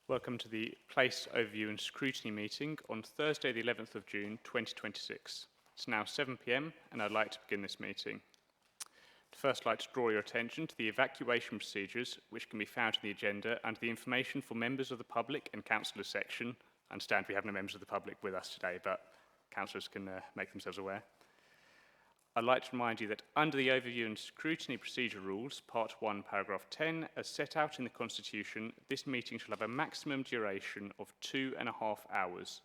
Welcome to the Place Overview and Scrutiny meeting on Thursday the 11th of June 2026. It's now 7 p.m. and I'd like to begin this meeting. I'd first like to draw your attention to the evacuation procedures which can be found in the agenda and the information for members of the public and councillors section. I understand we have no members of the public with us today, but councillors can make themselves aware. I'd like to remind you that under the Overview and Scrutiny Procedure Rules, Part 1, Paragraph 10, as set out in the Constitution, this meeting shall have a maximum duration of 2.5 hours.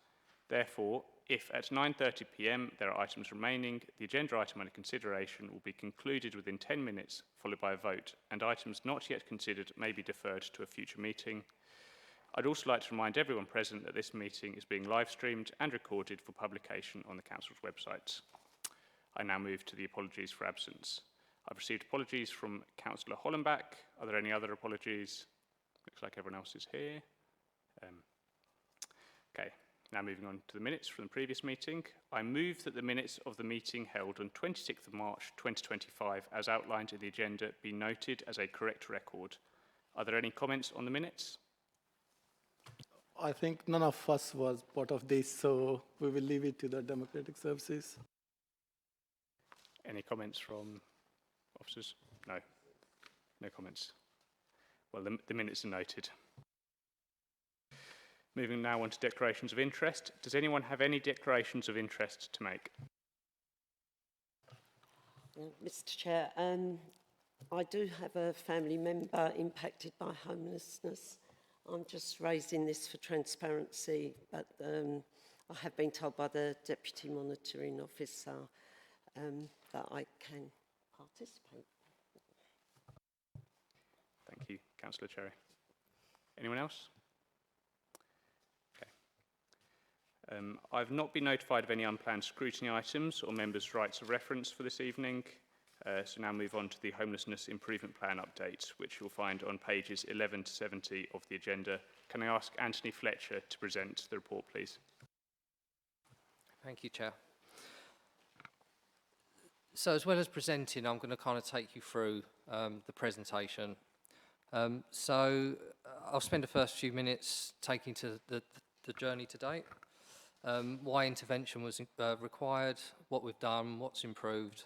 Therefore, if at 9:30 p.m. there are items remaining, the agenda item under consideration will be concluded within 10 minutes, followed by a vote, and items not yet considered may be deferred to a future meeting. I'd also like to remind everyone present that this meeting is being live-streamed and recorded for publication on the Council's website. I now move to the apologies for absence. I've received apologies from Councillor Hollenbach. Are there any other apologies? Looks like everyone else is here. Okay, now moving on to the minutes from the previous meeting. I move that the minutes of the meeting held on 26th of March 2025, as outlined in the agenda, be noted as a correct record. Are there any comments on the minutes? I think none of us was part of this, so we will leave it to the Democratic Services. Any comments from officers? No. No comments. Well, the minutes are noted. Moving now on to declarations of interest. Does anyone have any declarations of interest to make? Mr. Chair, I do have a family member impacted by homelessness. I'm just raising this for transparency, but I have been told by the Deputy Monitoring Officer that I can participate. Thank you, Councillor Cherry. Anyone else? Okay. I've not been notified of any unplanned scrutiny items or members' rights of reference for this evening. So now move on to the Homelessness Improvement Plan update, which you'll find on pages 11 to 70 of the agenda. Can I ask Anthony Fletcher to present the report, please? Thank you, Chair. So as well as presenting, I'm going to kind of take you through the presentation. So I'll spend the first few minutes taking to the journey to date, why intervention was required, what we've done, what's improved,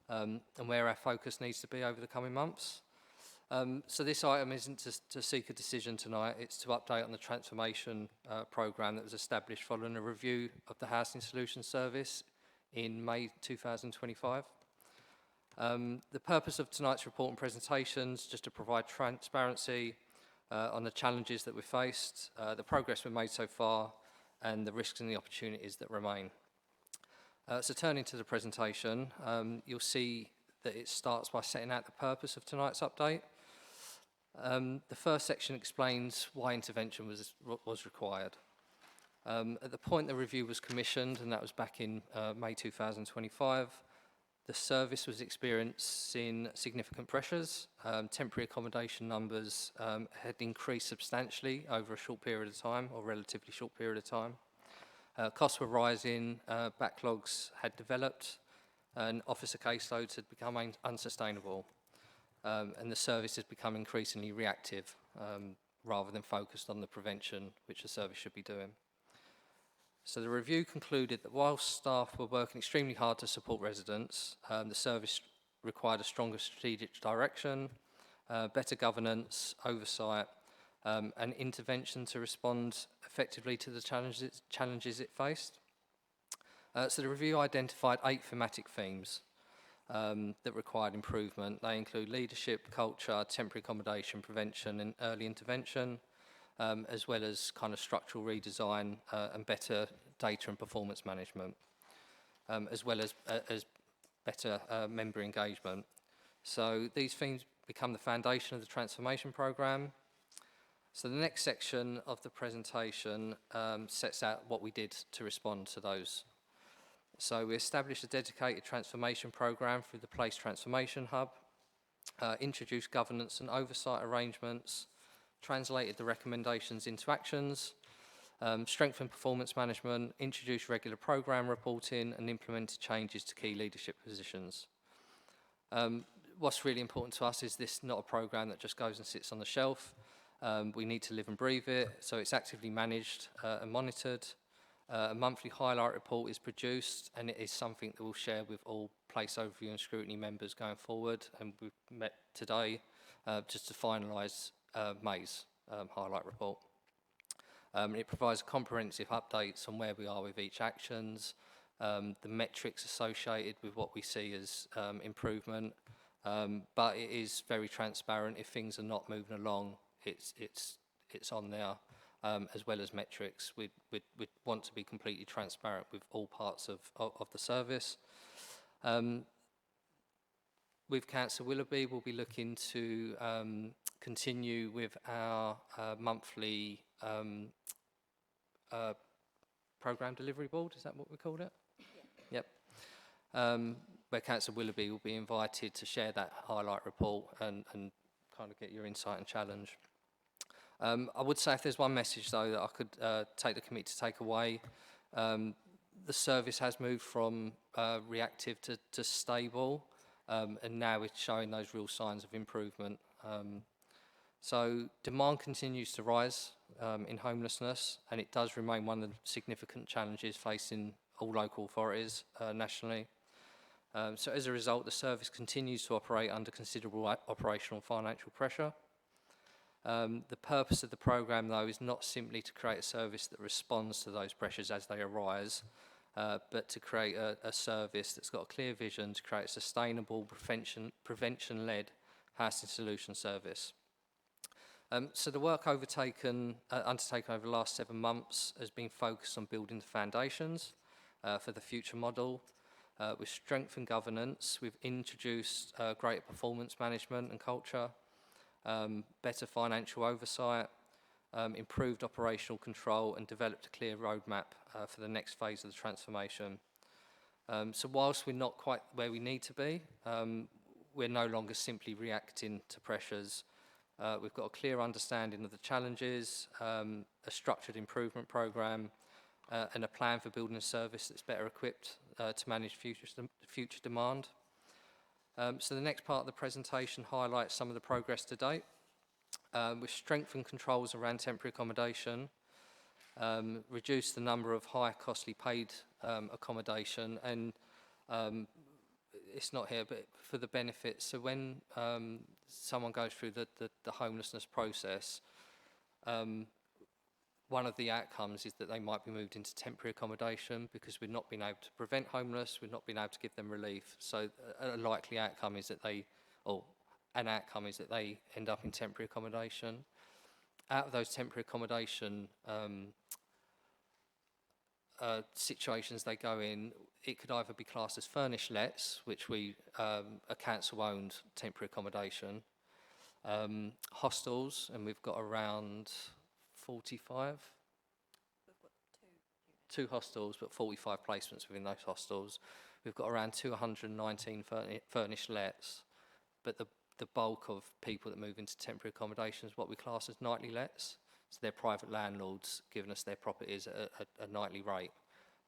and where our focus needs to be over the coming months. So this item isn't to seek a decision tonight, it's to update on the transformation programme that was established following a review of the Housing Solutions Service in May 2025. The purpose of tonight's report and presentations just to provide transparency on the challenges that we've faced, the progress we've made so far, and the risks and the opportunities that remain. So turning to the presentation, you'll see that it starts by setting out the purpose of tonight's update. The first section explains why intervention was required. At the point the review was commissioned, and that was back in May 2025, the service was experiencing significant pressures. Temporary accommodation numbers had increased substantially over a short period of time, or relatively short period of time. Costs were rising, backlogs had developed, and officer caseloads had become unsustainable. And the service has become increasingly reactive rather than focused on the prevention which the service should be doing. So the review concluded that while staff were working extremely hard to support residents, the service required a stronger strategic direction, better governance, oversight, and intervention to respond effectively to the challenges it faced. So the review identified 8 thematic themes that required improvement. They include leadership, culture, temporary accommodation, prevention, and early intervention, as well as kind of structural redesign and better data and performance management, as well as better member engagement. So these themes become the foundation of the transformation programme. So the next section of the presentation sets out what we did to respond to those. So we established a dedicated transformation programme through the Place Transformation Hub, introduced governance and oversight arrangements, translated the recommendations into actions, strengthened performance management, introduced regular programme reporting, and implemented changes to key leadership positions. What's really important to us is this not a programme that just goes and sits on the shelf. We need to live and breathe it, so it's actively managed and monitored. A monthly highlight report is produced, and it is something that we'll share with all place overview and scrutiny members going forward. And we've met today just to finalise May's highlight report. It provides comprehensive updates on where we are with each actions, the metrics associated with what we see as improvement, but it is very transparent. If things are not moving along, it's on there, as well as metrics. We'd want to be completely transparent with all parts of the service. With Council Willoughby, we'll be looking to continue with our monthly programme delivery board. Is that what we called it? Yeah. Yep. Where Council Willoughby will be invited to share that highlight report and kind of get your insight and challenge. I would say if there's one message though that I could take the committee to take away, the service has moved from reactive to stable, and now it's showing those real signs of improvement. So demand continues to rise in homelessness, and it does remain one of the significant challenges facing all local authorities nationally. So as a result, the service continues to operate under considerable operational and financial pressure. The purpose of the programme, though, is not simply to create a service that responds to those pressures as they arise, but to create a service that's got a clear vision to create a sustainable, prevention-led housing solution service. So the work undertaken over the last 7 months has been focused on building the foundations for the future model. We've strengthened governance, we've introduced greater performance management and culture, better financial oversight, improved operational control, and developed a clear roadmap for the next phase of the transformation. So whilst we're not quite where we need to be, we're no longer simply reacting to pressures. We've got a clear understanding of the challenges, a structured improvement programme, and a plan for building a service that's better equipped to manage future demand. So the next part of the presentation highlights some of the progress to date. We've strengthened controls around temporary accommodation, reduced the number of high costly paid accommodation, and it's not here, but for the benefit. So when someone goes through the homelessness process, one of the outcomes is that they might be moved into temporary accommodation because we've not been able to prevent homeless, we've not been able to give them relief. So a likely outcome is that an outcome is that they end up in temporary accommodation. Out of those temporary accommodation situations they go in, it could either be classed as furnished lets, which we a council-owned temporary accommodation, hostels, and we've got around 45. We've got Two hostels, but 45 placements within those hostels. We've got around 219 furnished lets, but the bulk of people that move into temporary accommodation is what we class as nightly lets. So they're private landlords giving us their properties at a nightly rate.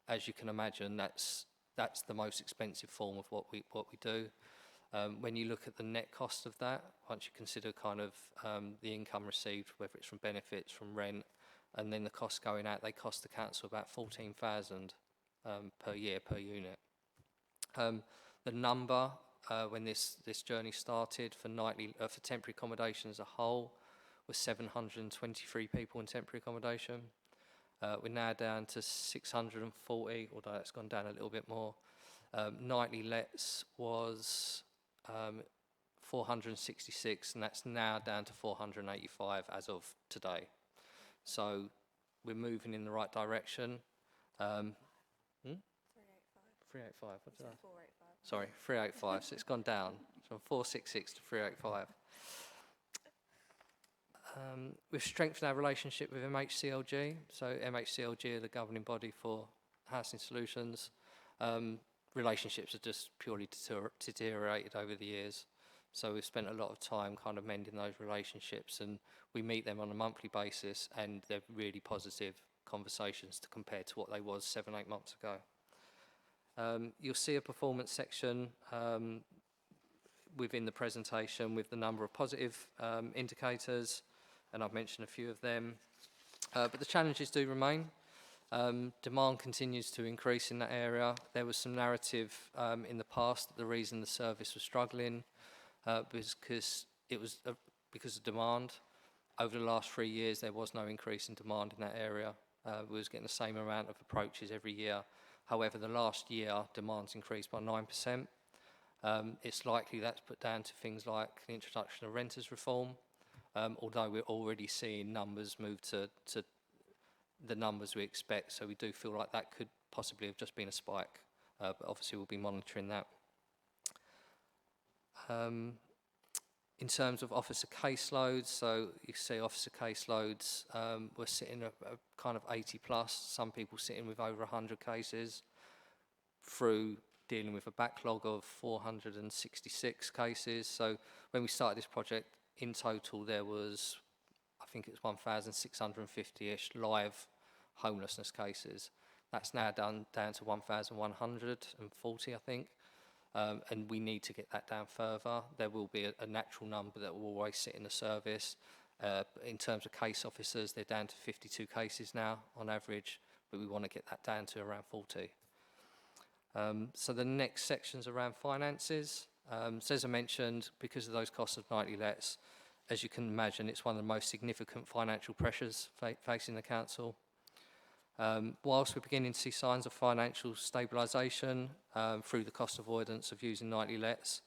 As you can imagine, that's the most expensive form of what we do. When you look at the net cost of that, once you consider kind of the income received, whether it's from benefits, from rent, and then the costs going out, they cost the council about 14,000 per year per unit. The number when this journey started for temporary accommodation as a whole was 723 people in temporary accommodation. We're now down to 640, although it's gone down a little bit more. Nightly lets was 466, and that's now down to 485 as of today. So we're moving in the right direction. 385. What did I? 485. Sorry, 385. So it's gone down from 466 to 385. We've strengthened our relationship with MHCLG. So MHCLG are the governing body for housing solutions. Relationships have just purely deteriorated over the years. So we've spent a lot of time kind of mending those relationships, and we meet them on a monthly basis, and they're really positive conversations to compare to what they was 7-8 months ago. You'll see a performance section within the presentation with the number of positive indicators, and I've mentioned a few of them. But the challenges do remain. Demand continues to increase in that area. There was some narrative in the past that the reason the service was struggling was because of demand. Over the last 3 years, there was no increase in demand in that area. We was getting the same amount of approaches every year. However, the last year, demand's increased by 9%. It's likely that's put down to things like the introduction of renters reform, although we're already seeing numbers move to the numbers we expect, so we do feel like that could possibly have just been a spike, but obviously we'll be monitoring that. In terms of officer caseloads, so you see officer caseloads, we're sitting at kind of 80 plus, some people sitting with over 100 cases through dealing with a backlog of 466 cases. So when we started this project, in total there was, I think it's 1,650-ish live homelessness cases. That's now down to 1,140, I think. And we need to get that down further. There will be a natural number that will always sit in the service. In terms of case officers, they're down to 52 cases now on average, but we want to get that down to around 40. So the next section's around finances. So as I mentioned, because of those costs of nightly lets, as you can imagine, it's one of the most significant financial pressures facing the council. Whilst we're beginning to see signs of financial stabilisation through the cost avoidance of using nightly lets,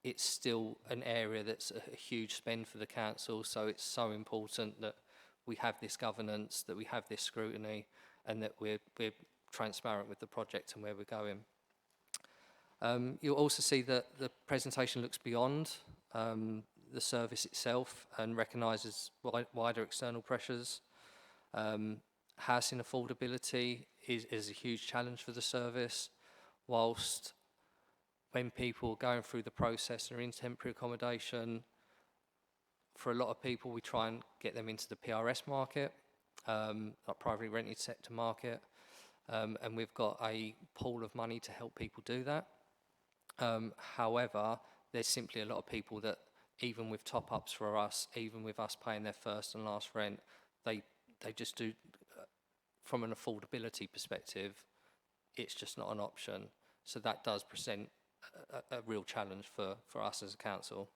it's still an area that's a huge spend for the council, so it's so important that we have this governance, that we have this scrutiny, and that we're transparent with the project and where we're going. You'll also see that the presentation looks beyond the service itself and recognises wider external pressures. Housing affordability is a huge challenge for the service, whilst when people are going through the process and are in temporary accommodation, for a lot of people we try and get them into the PRS market, like privately rented sector market, and we've got a pool of money to help people do that. However, there's simply a lot of people that, even with top-ups for us, even with us paying their first and last rent, they just do, from an affordability perspective, it's just not an option. So that does present a real challenge for us as a council.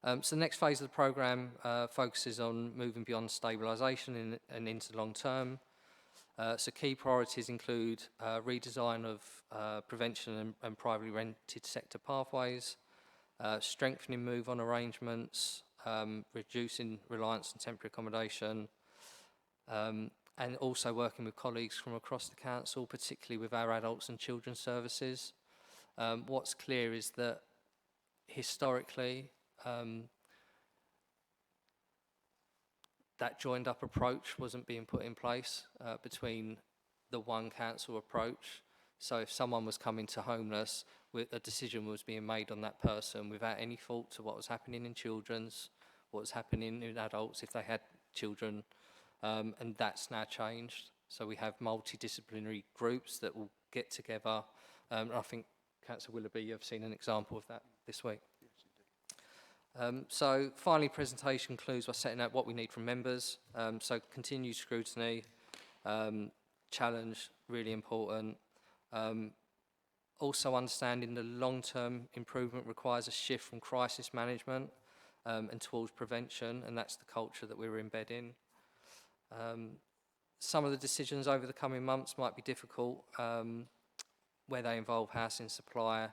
So the next phase of the programme focuses on moving beyond stabilisation and into long term. So key priorities include redesign of prevention and privately rented sector pathways, strengthening move-on arrangements, reducing reliance on temporary accommodation, and also working with colleagues from across the council, particularly with our adults and children's services. What's clear is that historically, that joined-up approach wasn't being put in place between the one council approach. So if someone was coming to homeless, a decision was being made on that person without any thought to what was happening in children's, what was happening in adults if they had children, and that's now changed. So we have multidisciplinary groups that will get together. I think, Councillor Willoughby, you've seen an example of that this week. So finally, presentation concludes by setting out what we need from members. So continued scrutiny, challenge, really important. Also understanding the long-term improvement requires a shift from crisis management and towards prevention, and that's the culture that we're embedding. Some of the decisions over the coming months might be difficult, where they involve housing supply,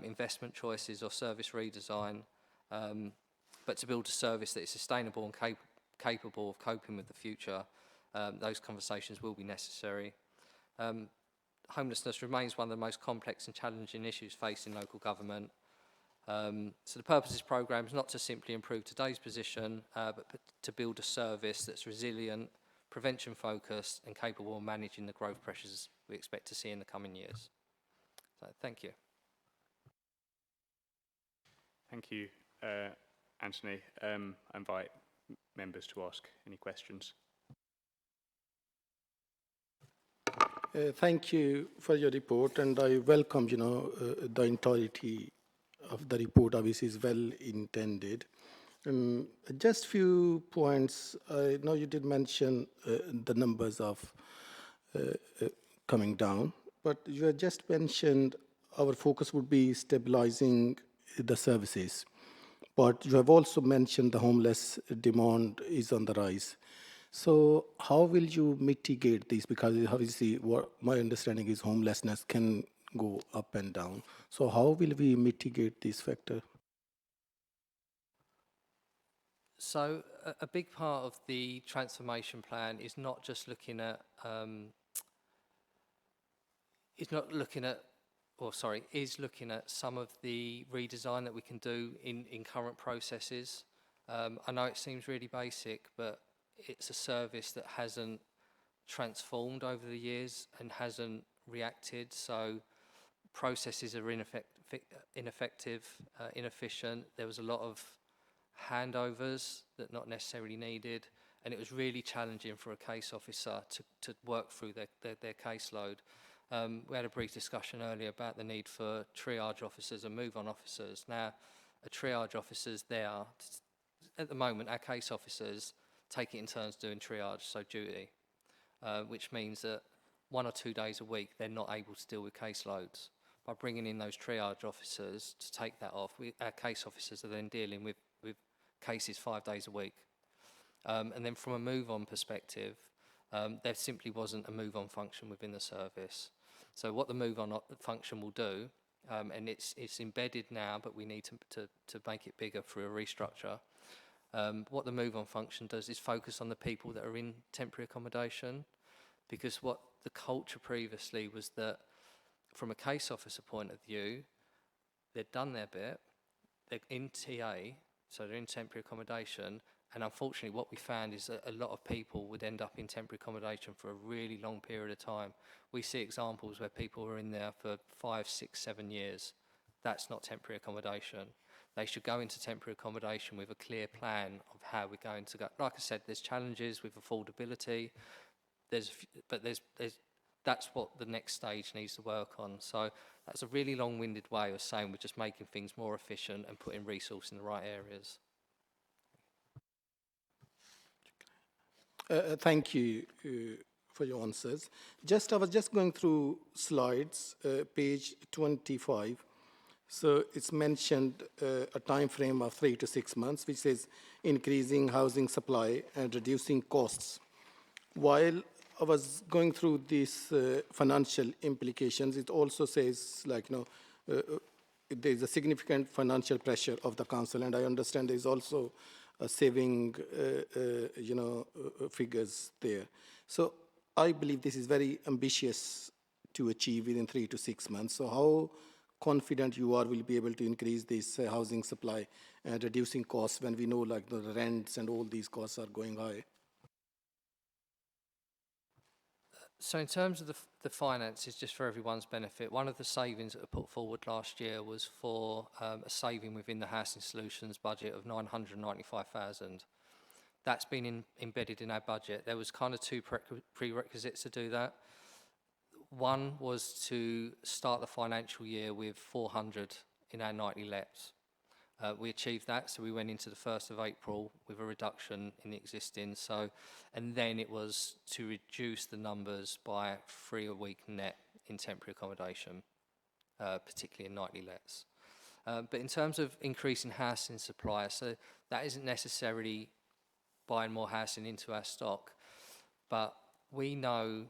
investment choices or service redesign, but to build a service that is sustainable and capable of coping with the future, those conversations will be necessary. Homelessness remains one of the most complex and challenging issues facing local government. So the purpose of this programme is not to simply improve today's position, but to build a service that's resilient, prevention focused and capable of managing the growth pressures we expect to see in the coming years. So thank you. Thank you, Anthony. I invite members to ask any questions. Thank you for your report, and I welcome, the entirety of the report. Obviously is well intended, Just few points. I know you did mention the numbers of coming down, but you had just mentioned our focus would be stabilizing the services. But you have also mentioned the homeless demand is on the rise. So how will you mitigate this? Because obviously, what my understanding is homelessness can go up and down. So how will we mitigate this factor? So a big part of the transformation plan is not just looking at, is looking at some of the redesign that we can do in current processes. I know it seems really basic, but it's a service that hasn't transformed over the years and hasn't reacted. So processes are ineffective, inefficient. There was a lot of handovers that not necessarily needed, and it was really challenging for a case officer to work through their caseload. We had a brief discussion earlier about the need for triage officers and move-on officers. Now, a triage officers there, at the moment, our case officers take it in turns doing triage, so duty, which means that 1 or 2 days a week, they're not able to deal with caseloads. By bringing in those triage officers to take that off, our case officers are then dealing with cases 5 days a week. And then from a move-on perspective, there simply wasn't a move-on function within the service. So what the move-on function will do, and it's embedded now, but we need to make it bigger through a restructure. What the move-on function does is focus on the people that are in temporary accommodation, because what the culture previously was that from a case officer point of view, they'd done their bit, they're in TA, so they're in temporary accommodation, and unfortunately what we found is that a lot of people would end up in temporary accommodation for a really long period of time. We see examples where people are in there for 5, 6, 7 years. That's not temporary accommodation. They should go into temporary accommodation with a clear plan of how we're going to go. Like I said, there's challenges with affordability, but that's what the next stage needs to work on. So that's a really long-winded way of saying we're just making things more efficient and putting resource in the right areas. Thank you for your answers. I was just going through slides, page 25. So it's mentioned a time frame of 3 to 6 months, which says increasing housing supply and reducing costs. While I was going through these financial implications, it also says, there's a significant financial pressure of the council, and I understand there's also saving, figures there. So I believe this is very ambitious to achieve within 3 to 6 months. So how confident you are will be able to increase this housing supply and reducing costs when we know the rents and all these costs are going high? So in terms of the finances, just for everyone's benefit, one of the savings that were put forward last year was for a saving within the Housing Solutions budget of 995,000. That's been embedded in our budget. There was kind of 2 prerequisites to do that. One was to start the financial year with 400 in our nightly lets. We achieved that, so we went into the 1st of April with a reduction in the existing. And then it was to reduce the numbers by 3 a week net in temporary accommodation, particularly in nightly lets. But in terms of increasing housing supply, so that isn't necessarily buying more housing into our stock, but we know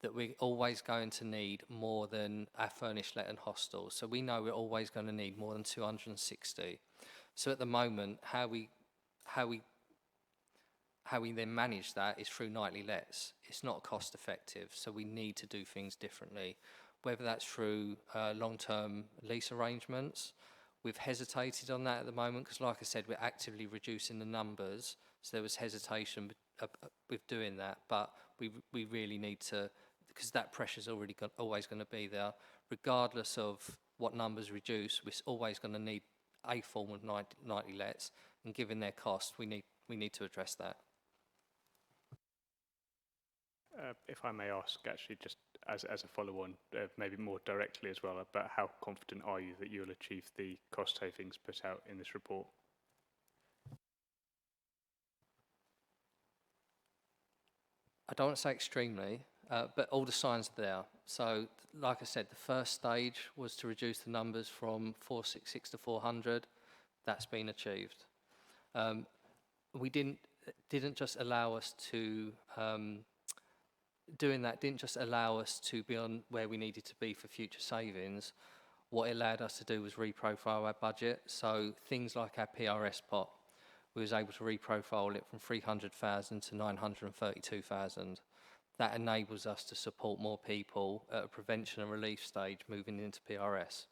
that we're always going to need more than our furnished let and hostels. So we know we're always going to need more than 260. So at the moment, how we then manage that is through nightly lets. It's not cost effective, so we need to do things differently. Whether that's through long-term lease arrangements, we've hesitated on that at the moment because, like I said, we're actively reducing the numbers. So there was hesitation with doing that, but we really need to, because that pressure's always going to be there. Regardless of what numbers reduce, we're always going to need a form of nightly lets, and given their cost, we need to address that. If I may ask, actually, just as a follow-on, maybe more directly as well, about how confident are you that you'll achieve the cost savings put out in this report? I don't want to say extremely, but all the signs are there. So, like I said, the first stage was to reduce the numbers from 466 to 400. That's been achieved. We didn't just allow us to doing that didn't just allow us to be on where we needed to be for future savings. What it allowed us to do was reprofile our budget. So things like our PRS pot, we was able to reprofile it from 300,000 to 932,000. That enables us to support more people at a prevention and relief stage moving into PRS.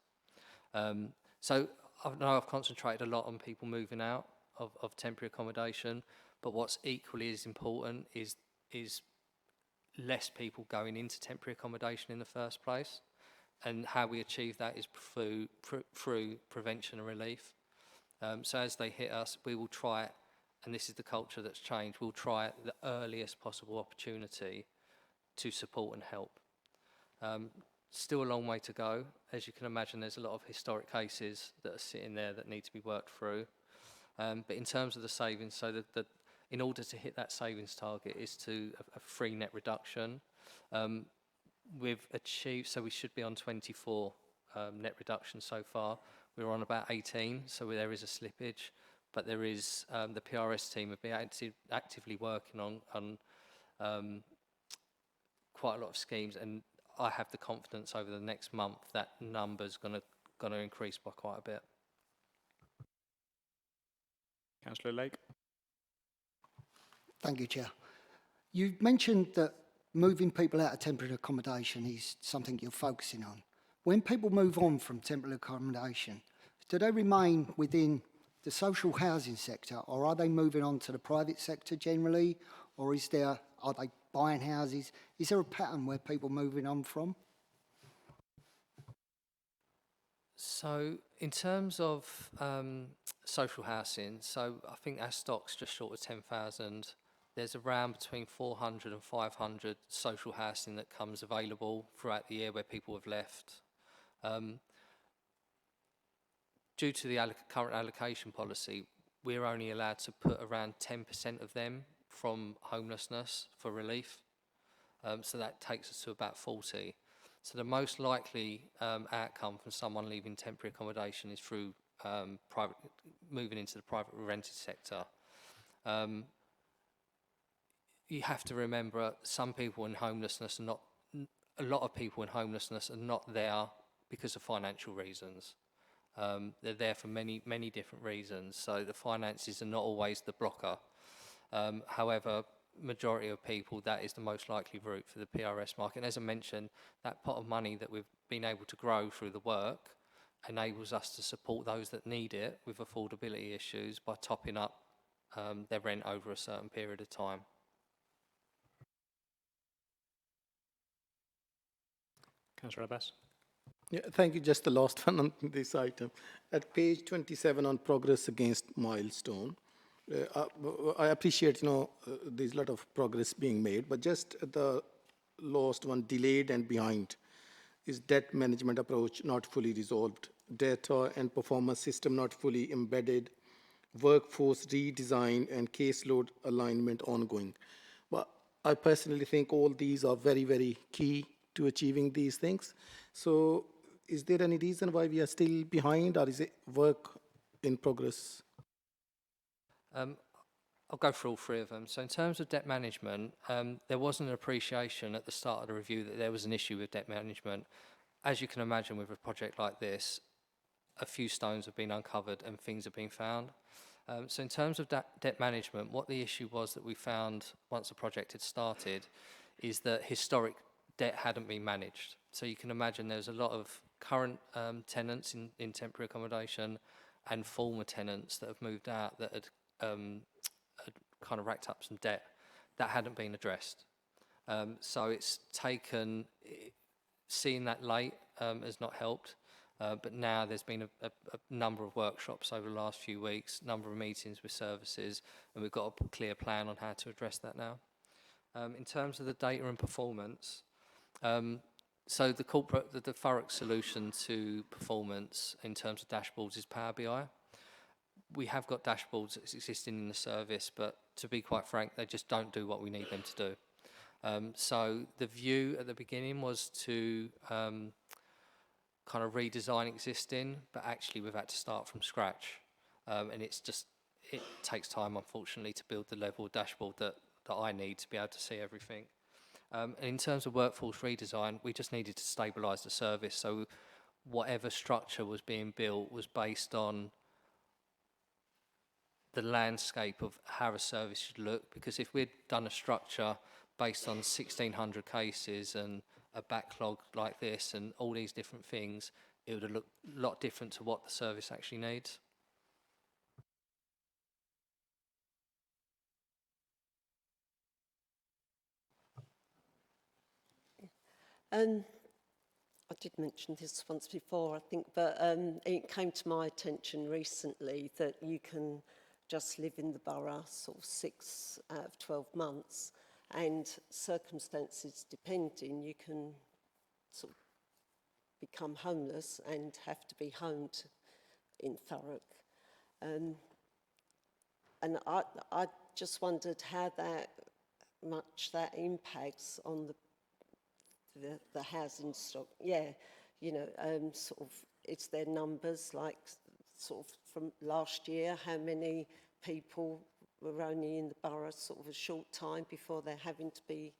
So I know I've concentrated a lot on people moving out of temporary accommodation, but what's equally as important is less people going into temporary accommodation in the first place. And how we achieve that is through prevention and relief. So as they hit us, we will try it, and this is the culture that's changed, we'll try at the earliest possible opportunity to support and help. Still a long way to go. As you can imagine, there's a lot of historic cases that are sitting there that need to be worked through. But in terms of the savings, so that in order to hit that savings target is to a free net reduction. We've achieved, so we should be on 24 net reduction so far. We're on about 18, so there is a slippage, but there is, the PRS team have been actively working on quite a lot of schemes, and I have the confidence over the next month that number's going to increase by quite a bit. Councillor Lake. Thank you, Chair. You mentioned that moving people out of temporary accommodation is something you're focusing on. When people move on from temporary accommodation, do they remain within the social housing sector, or are they moving on to the private sector generally, or are they buying houses? Is there a pattern where people are moving on from? So in terms of social housing, so I think our stock's just short of 10,000. There's around between 400 and 500 social housing that comes available throughout the year where people have left. Due to the current allocation policy, we're only allowed to put around 10% of them from homelessness for relief. So that takes us to about 40. So the most likely outcome from someone leaving temporary accommodation is through moving into the private rented sector. You have to remember some people in homelessness are not, a lot of people in homelessness are not there because of financial reasons. They're there for many, many different reasons. So the finances are not always the blocker. However, majority of people, that is the most likely route for the PRS market. And as I mentioned, that pot of money that we've been able to grow through the work enables us to support those that need it with affordability issues by topping up their rent over a certain period of time. Councillor Abbas. Yeah, thank you. Just the last one on this item. At page 27 on progress against milestone, I appreciate, there's a lot of progress being made, but just the last one, delayed and behind, is debt management approach not fully resolved, data and performance system not fully embedded, workforce redesign and caseload alignment ongoing. But I personally think all these are very, very key to achieving these things. So is there any reason why we are still behind, or is it work in progress? I'll go through all three of them. So in terms of debt management, there wasn't an appreciation at the start of the review that there was an issue with debt management. As you can imagine with a project like this, a few stones have been uncovered and things have been found. So in terms of debt management, what the issue was that we found once the project had started is that historic debt hadn't been managed. So you can imagine there's a lot of current tenants in temporary accommodation and former tenants that have moved out that had kind of racked up some debt that hadn't been addressed. So it's taken, seeing that late has not helped, but now there's been a number of workshops over the last few weeks, number of meetings with services, and we've got a clear plan on how to address that now. In terms of the data and performance, so the Thurrock solution to performance in terms of dashboards is Power BI. We have got dashboards existing in the service, but to be quite frank, they just don't do what we need them to do. So the view at the beginning was to kind of redesign existing, but actually we've had to start from scratch. And it takes time, unfortunately, to build the level of dashboard that I need to be able to see everything. And in terms of workforce redesign, we just needed to stabilise the service. So whatever structure was being built was based on the landscape of how a service should look. Because if we'd done a structure based on 1,600 cases and a backlog like this and all these different things, it would have looked a lot different to what the service actually needs. I did mention this once before, I think, but it came to my attention recently that you can just live in the borough sort of 6 out of 12 months, and circumstances depending, you can sort of become homeless and have to be homed in Thurrock. And I just wondered how much that impacts on the housing stock. Yeah, you know, sort of, it's their numbers, like sort of from last year, how many people were only in the borough sort of a short time before they're having to be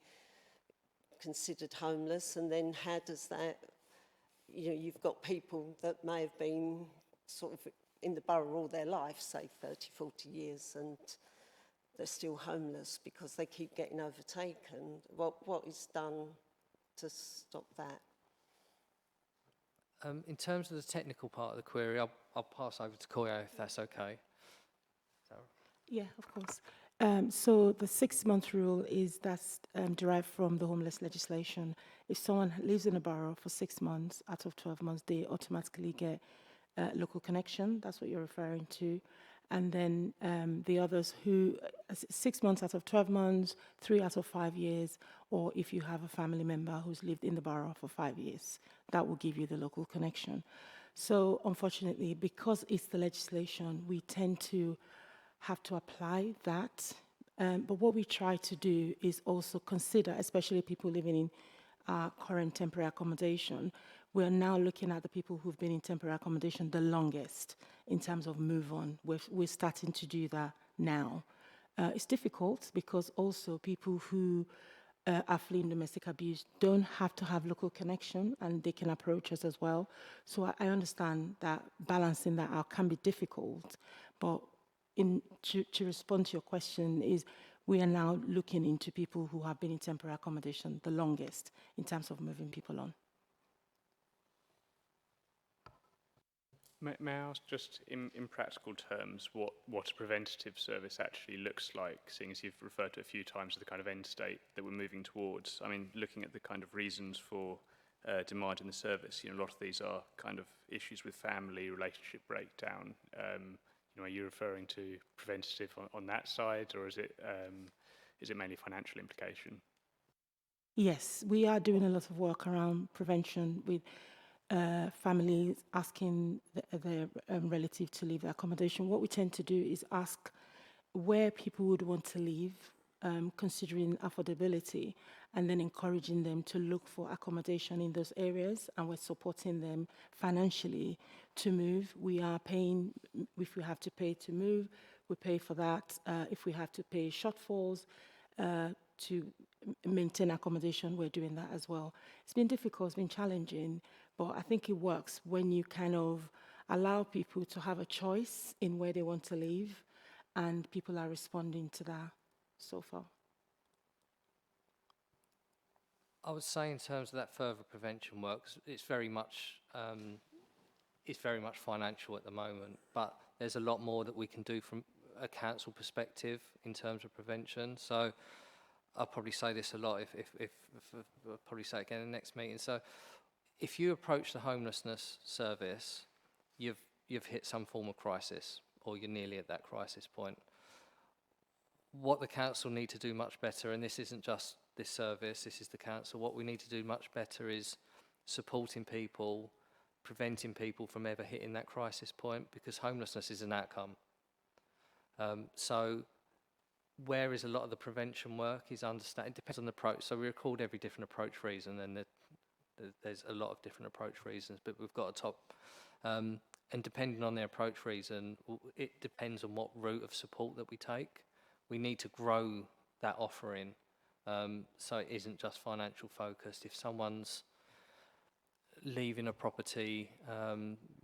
considered homeless, and then how does that, you know, you've got people that may have been sort of in the borough all their life, say 30, 40 years, and they're still homeless because they keep getting overtaken. What is done to stop that? In terms of the technical part of the query, I'll pass over to Koya if that's okay. Yeah, of course. So the 6-month rule is that's derived from the homeless legislation. If someone lives in a borough for 6 months out of 12 months, they automatically get local connection. That's what you're referring to. And then the others who 6 months out of 12 months, 3 out of 5 years, or if you have a family member who's lived in the borough for 5 years, that will give you the local connection. So unfortunately, because it's the legislation, we tend to have to apply that. But what we try to do is also consider, especially people living in current temporary accommodation, we're now looking at the people who've been in temporary accommodation the longest in terms of move on. We're starting to do that now. It's difficult because also people who are fleeing domestic abuse don't have to have local connection, and they can approach us as well. So I understand that balancing that out can be difficult, but to respond to your question is we are now looking into people who have been in temporary accommodation the longest in terms of moving people on. May I ask just in practical terms what a preventative service actually looks like, seeing as you've referred to a few times the kind of end state that we're moving towards? I mean, looking at the kind of reasons for demand in the service, you know, a lot of these are kind of issues with family, relationship breakdown. You know, are you referring to preventative on that side, or is it mainly financial implication? Yes, we are doing a lot of work around prevention with families asking their relative to leave their accommodation. What we tend to do is ask where people would want to live, considering affordability, and then encouraging them to look for accommodation in those areas, and we're supporting them financially to move. We are paying, if we have to pay to move, we pay for that. If we have to pay shortfalls to maintain accommodation, we're doing that as well. It's been difficult, it's been challenging, but I think it works when you kind of allow people to have a choice in where they want to live, and people are responding to that so far. I would say in terms of that further prevention work, it's very much financial at the moment, but there's a lot more that we can do from a council perspective in terms of prevention. So I'll probably say this a lot, if I'll probably say it again in the next meeting. So if you approach the homelessness service, you've hit some form of crisis, or you're nearly at that crisis point. What the council need to do much better, and this isn't just this service, this is the council, what we need to do much better is supporting people, preventing people from ever hitting that crisis point, because homelessness is an outcome. So whereas a lot of the prevention work is it depends on the approach. So we record every different approach reason, and there's a lot of different approach reasons, but we've got a top, and depending on the approach reason, it depends on what route of support that we take. We need to grow that offering, so it isn't just financial focused. If someone's leaving a property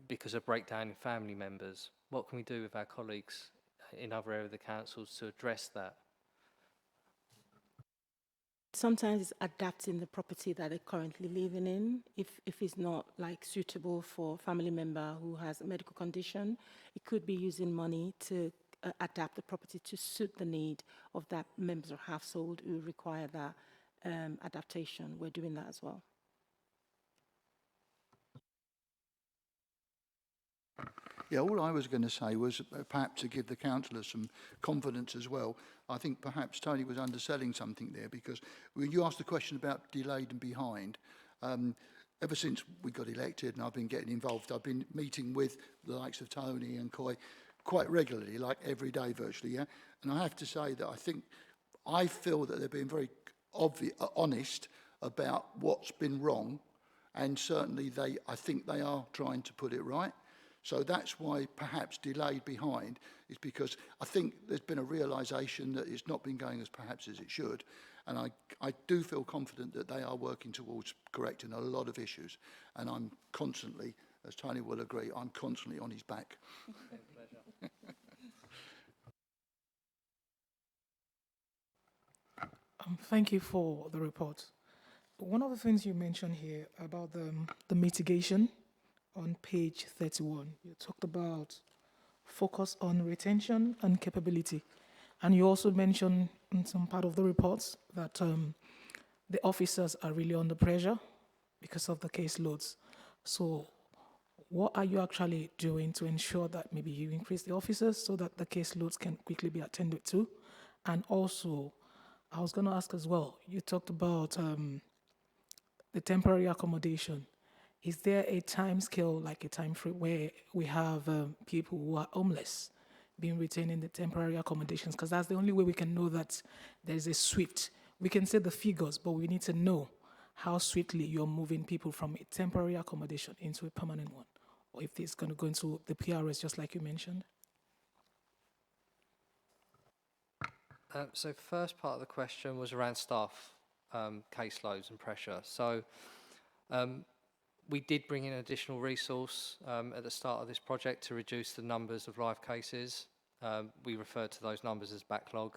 because of breakdown in family members, what can we do with our colleagues in other areas of the councils to address that? Sometimes it's adapting the property that they're currently living in. If it's not like suitable for a family member who has a medical condition, it could be using money to adapt the property to suit the need of that members of household who require that adaptation. We're doing that as well. Yeah, all I was going to say was perhaps to give the councillors some confidence as well. I think perhaps Tony was underselling something there, because when you asked the question about delayed and behind, ever since we got elected and I've been getting involved, I've been meeting with the likes of Tony and Coy quite regularly, like every day virtually, yeah? And I have to say that I feel that they're being very honest about what's been wrong, and certainly I think they are trying to put it right. So that's why perhaps delayed behind is because I think there's been a realisation that it's not been going as perhaps as it should. And I do feel confident that they are working towards correcting a lot of issues. And I'm constantly, as Tony will agree, I'm constantly on his back. Thank you for the report. One of the things you mentioned here about the mitigation on page 31, you talked about focus on retention and capability. And you also mentioned in some part of the reports that the officers are really under pressure because of the caseloads. So what are you actually doing to ensure that maybe you increase the officers so that the caseloads can quickly be attended to? And also, I was going to ask as well, you talked about the temporary accommodation. Is there a time scale, like a time frame, where we have people who are homeless being retained in the temporary accommodations? Because that's the only way we can know that there's a swift. We can say the figures, but we need to know how swiftly you're moving people from a temporary accommodation into a permanent one, or if it's going to go into the PRS, just like you mentioned. So first part of the question was around staff caseloads and pressure. So we did bring in additional resource at the start of this project to reduce the numbers of live cases. We referred to those numbers as backlog.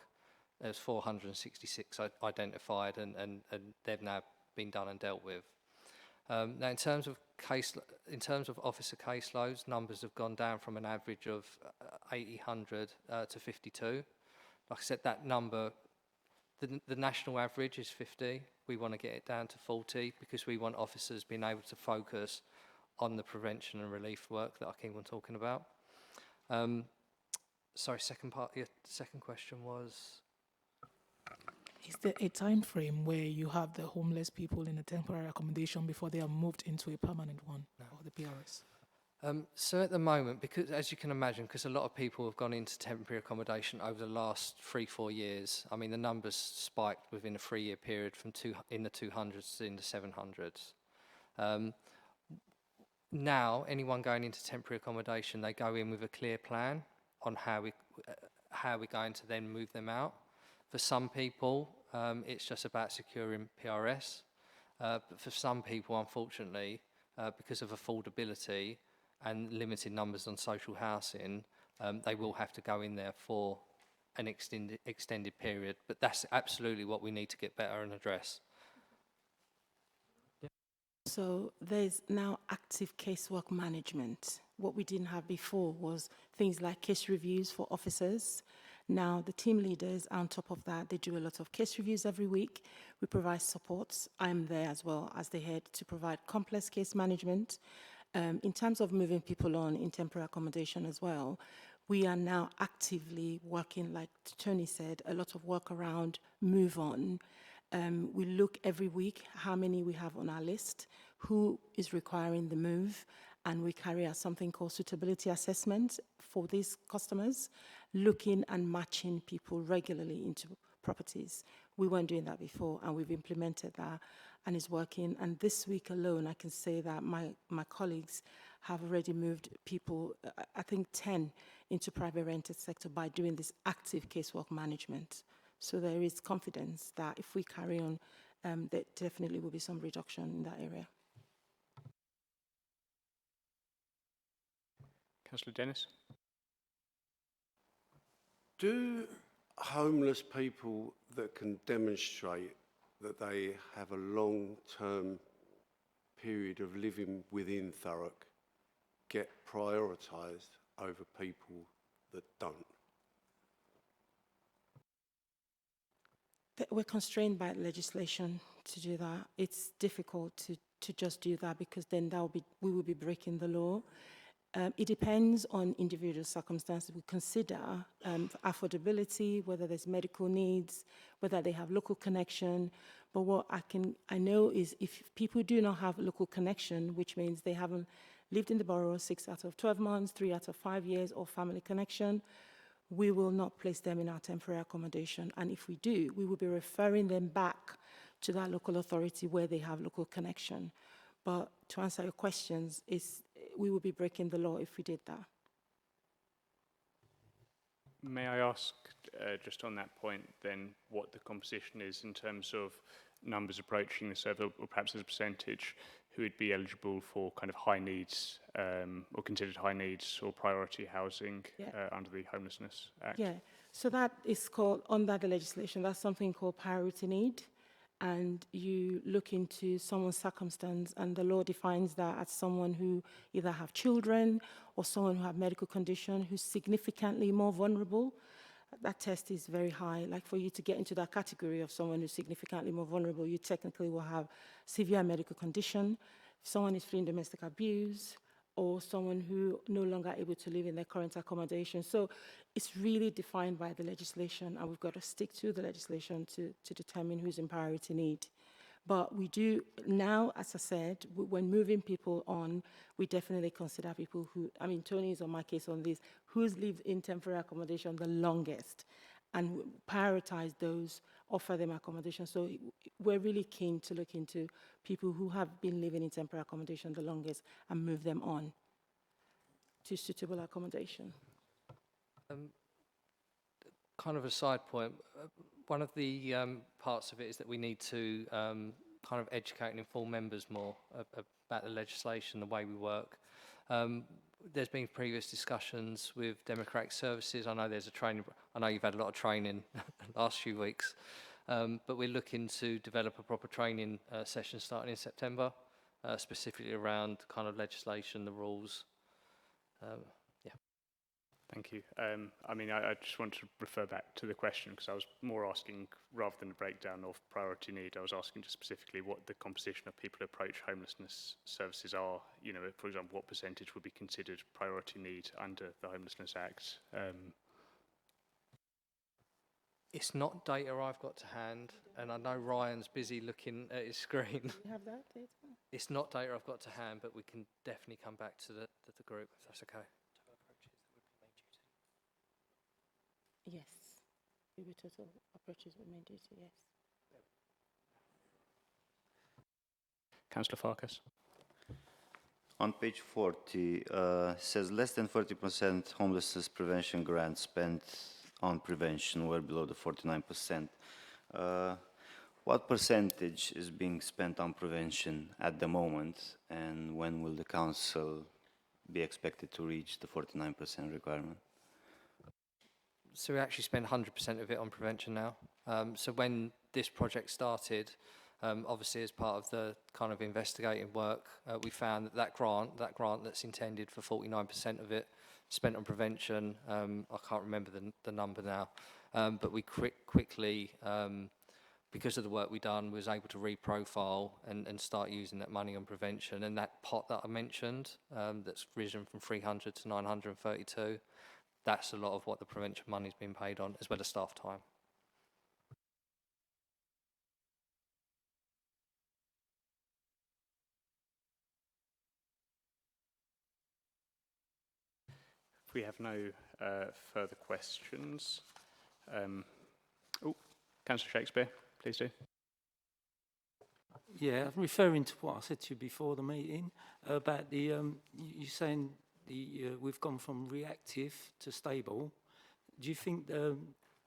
There's 466 identified, and they've now been done and dealt with. Now, in terms of officer caseloads, numbers have gone down from an average of 800 to 52. Like I said, that number, the national average is 50. We want to get it down to 40 because we want officers being able to focus on the prevention and relief work that I keep on talking about. Sorry, your second question was? Is there a time frame where you have the homeless people in a temporary accommodation before they are moved into a permanent one, or the PRS? So at the moment, because as you can imagine, because a lot of people have gone into temporary accommodation over the last 3-4 years, I mean, the numbers spiked within a 3-year period from in the 200s to in the 700s. Now, anyone going into temporary accommodation, they go in with a clear plan on how we're going to then move them out. For some people, it's just about securing PRS. But for some people, unfortunately, because of affordability and limited numbers on social housing, they will have to go in there for an extended period. But that's absolutely what we need to get better and address. So there's now active casework management. What we didn't have before was things like case reviews for officers. Now the team leaders, on top of that, they do a lot of case reviews every week. We provide supports. I'm there as well as the head to provide complex case management. In terms of moving people on in temporary accommodation as well, we are now actively working, like Tony said, a lot of work around move on. We look every week how many we have on our list, who is requiring the move, and we carry out something called suitability assessment for these customers, looking and matching people regularly into properties. We weren't doing that before, and we've implemented that, and it's working. And this week alone, I can say that my colleagues have already moved people, I think 10, into private rented sector by doing this active casework management. So there is confidence that if we carry on, there definitely will be some reduction in that area. Councillor Dennis? Do homeless people that can demonstrate that they have a long-term period of living within Thurrock get prioritised over people that don't? We're constrained by legislation to do that. It's difficult to just do that, because then we will be breaking the law. It depends on individual circumstances. We consider affordability, whether there's medical needs, whether they have local connection. But what I know is if people do not have local connection, which means they haven't lived in the borough 6 out of 12 months, 3 out of 5 years, or family connection, we will not place them in our temporary accommodation. And if we do, we will be referring them back to that local authority where they have local connection. But to answer your questions, we would be breaking the law if we did that. May I ask, just on that point, then, what the composition is in terms of numbers approaching the survey, or perhaps as a percentage, who would be eligible for kind of high needs, or considered high needs or priority housing under the Homelessness Act? Yeah, so that is called, under the legislation, that's something called priority need. And you look into someone's circumstance, and the law defines that as someone who either have children or someone who have medical condition who's significantly more vulnerable. That test is very high. Like, for you to get into that category of someone who's significantly more vulnerable, you technically will have severe medical condition, someone is fleeing domestic abuse, or someone who no longer able to live in their current accommodation. So it's really defined by the legislation, and we've got to stick to the legislation to determine who's in priority need. But we do now, as I said, when moving people on, we definitely consider people who, I mean, Tony is on my case on this, who's lived in temporary accommodation the longest, and prioritize those, offer them accommodation. So we're really keen to look into people who have been living in temporary accommodation the longest and move them on to suitable accommodation. Kind of a side point, one of the parts of it is that we need to kind of educate and inform members more about the legislation, the way we work. There's been previous discussions with Democratic Services. I know there's a training, I know you've had a lot of training the last few weeks, but we're looking to develop a proper training session starting in September, specifically around kind of legislation, the rules. Yeah. Thank you. I mean, I just want to refer back to the question, because I was more asking, rather than a breakdown of priority need, I was asking just specifically what the composition of people who approach homelessness services are. You know, for example, what percentage would be considered priority need under the Homelessness Act? It's not data I've got to hand, and I know Ryan's busy looking at his screen. Do you have that data? It's not data I've got to hand, but we can definitely come back to the group, if that's okay. Yes. We were total approaches with main duty, yes. Councillor Farkas. On page 40, says less than 40% homelessness prevention grants spent on prevention, were below the 49%. What percentage is being spent on prevention at the moment, and when will the council be expected to reach the 49% requirement? So we actually spend 100% of it on prevention now. So when this project started, obviously as part of the kind of investigating work, we found that grant that's intended for 49% of it, spent on prevention. I can't remember the number now, but we quickly, because of the work we've done, was able to reprofile and start using that money on prevention. And that pot that I mentioned, that's risen from 300 to 932, that's a lot of what the prevention money's been paid on, as well as staff time. If we have no further questions, Councillor Shakespeare, please do. Yeah, referring to what I said to you before the meeting about the, you saying we've gone from reactive to stable. Do you think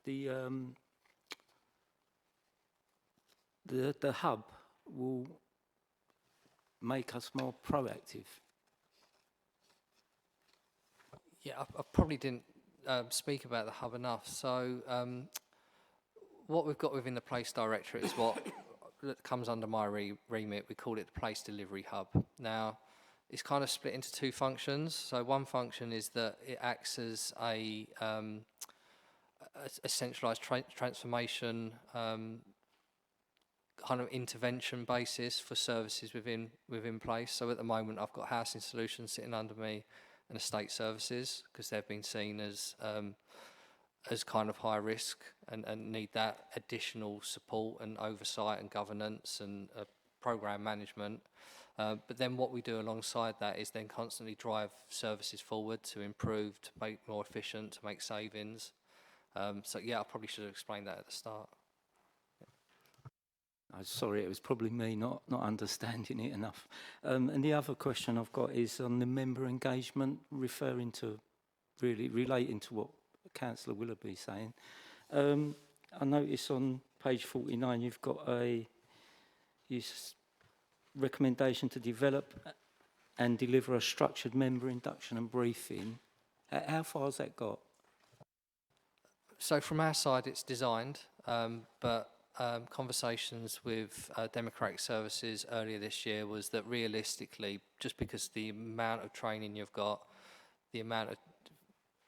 the hub will make us more proactive? Yeah, I probably didn't speak about the hub enough. So what we've got within the Place Directorate is what that comes under my remit. We call it the Place Delivery Hub. Now, it's kind of split into two functions. So one function is that it acts as a centralised transformation kind of intervention basis for services within Place. So at the moment, I've got housing solutions sitting under me and estate services because they've been seen as kind of high risk and need that additional support and oversight and governance and program management. But then what we do alongside that is then constantly drive services forward to improve, to make more efficient, to make savings. So yeah, I probably should have explained that at the start. I'm sorry, it was probably me not understanding it enough. And the other question I've got is on the member engagement, referring to, really relating to what Councillor Willoughby's saying. I notice on page 49 you've got a recommendation to develop and deliver a structured member induction and briefing. How far has that got? So from our side, it's designed, but conversations with Democratic Services earlier this year was that realistically, just because the amount of training you've got, the amount of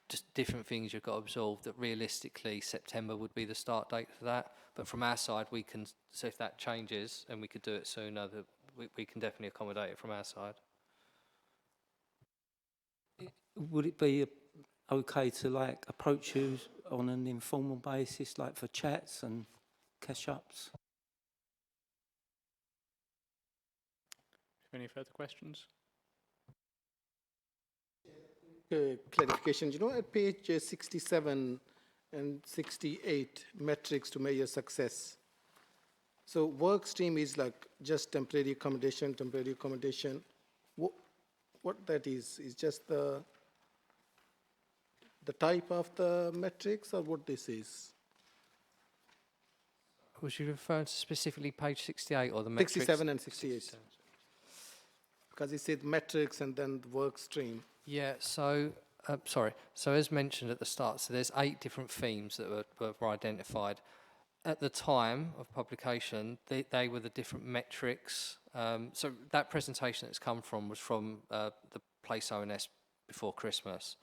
just different things you've got to absorb, that realistically September would be the start date for that. But from our side, we can, so if that changes and we could do it sooner, that we can definitely accommodate it from our side. Would it be okay to like approach you on an informal basis, like for chats and catch-ups? Any further questions? Clarification, you know, at page 67 and 68, metrics to measure success. So work stream is like just temporary accommodation. What that is just the type of the metrics or what this is? Was you referring to specifically page 68 or the metrics? 67 and 68. Because it said metrics and then the work stream. Yeah, so, sorry. So as mentioned at the start, so there's 8 different themes that were identified. At the time of publication, they were the different metrics. So that presentation that's come from was from the Place ONS before Christmas.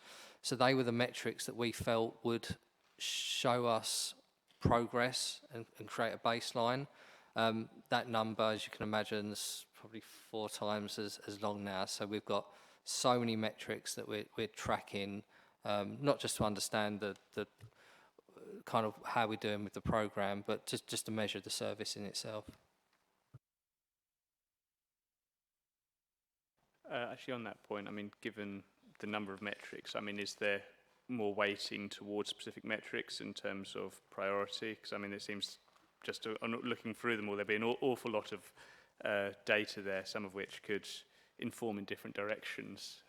So they were the metrics that we felt would show us progress and create a baseline. That number, as you can imagine, is probably 4 times as long now. So we've got so many metrics that we're tracking, not just to understand the kind of how we're doing with the program, but just to measure the service in itself. Actually, on that point, I mean, given the number of metrics, I mean, is there more weighting towards specific metrics in terms of priority? Because, I mean, it seems just looking through them all, there'd be an awful lot of data there, some of which could inform in different directions.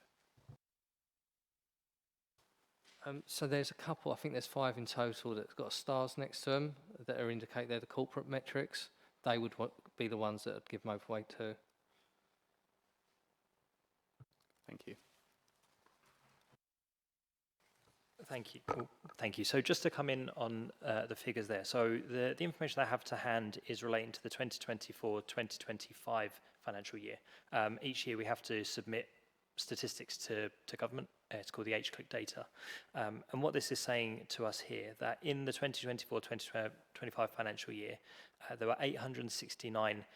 So there's a couple, I think there's 5 in total that's got stars next to them that indicate they're the corporate metrics. They would be the ones that I'd give most weight to. Thank you. Thank you. Thank you. So just to come in on the figures there. So the information I have to hand is relating to the 2024-2025 financial year. Each year we have to submit statistics to government. It's called the HCLIC data. And what this is saying to us here, that in the 2024-2025 financial year, there were 869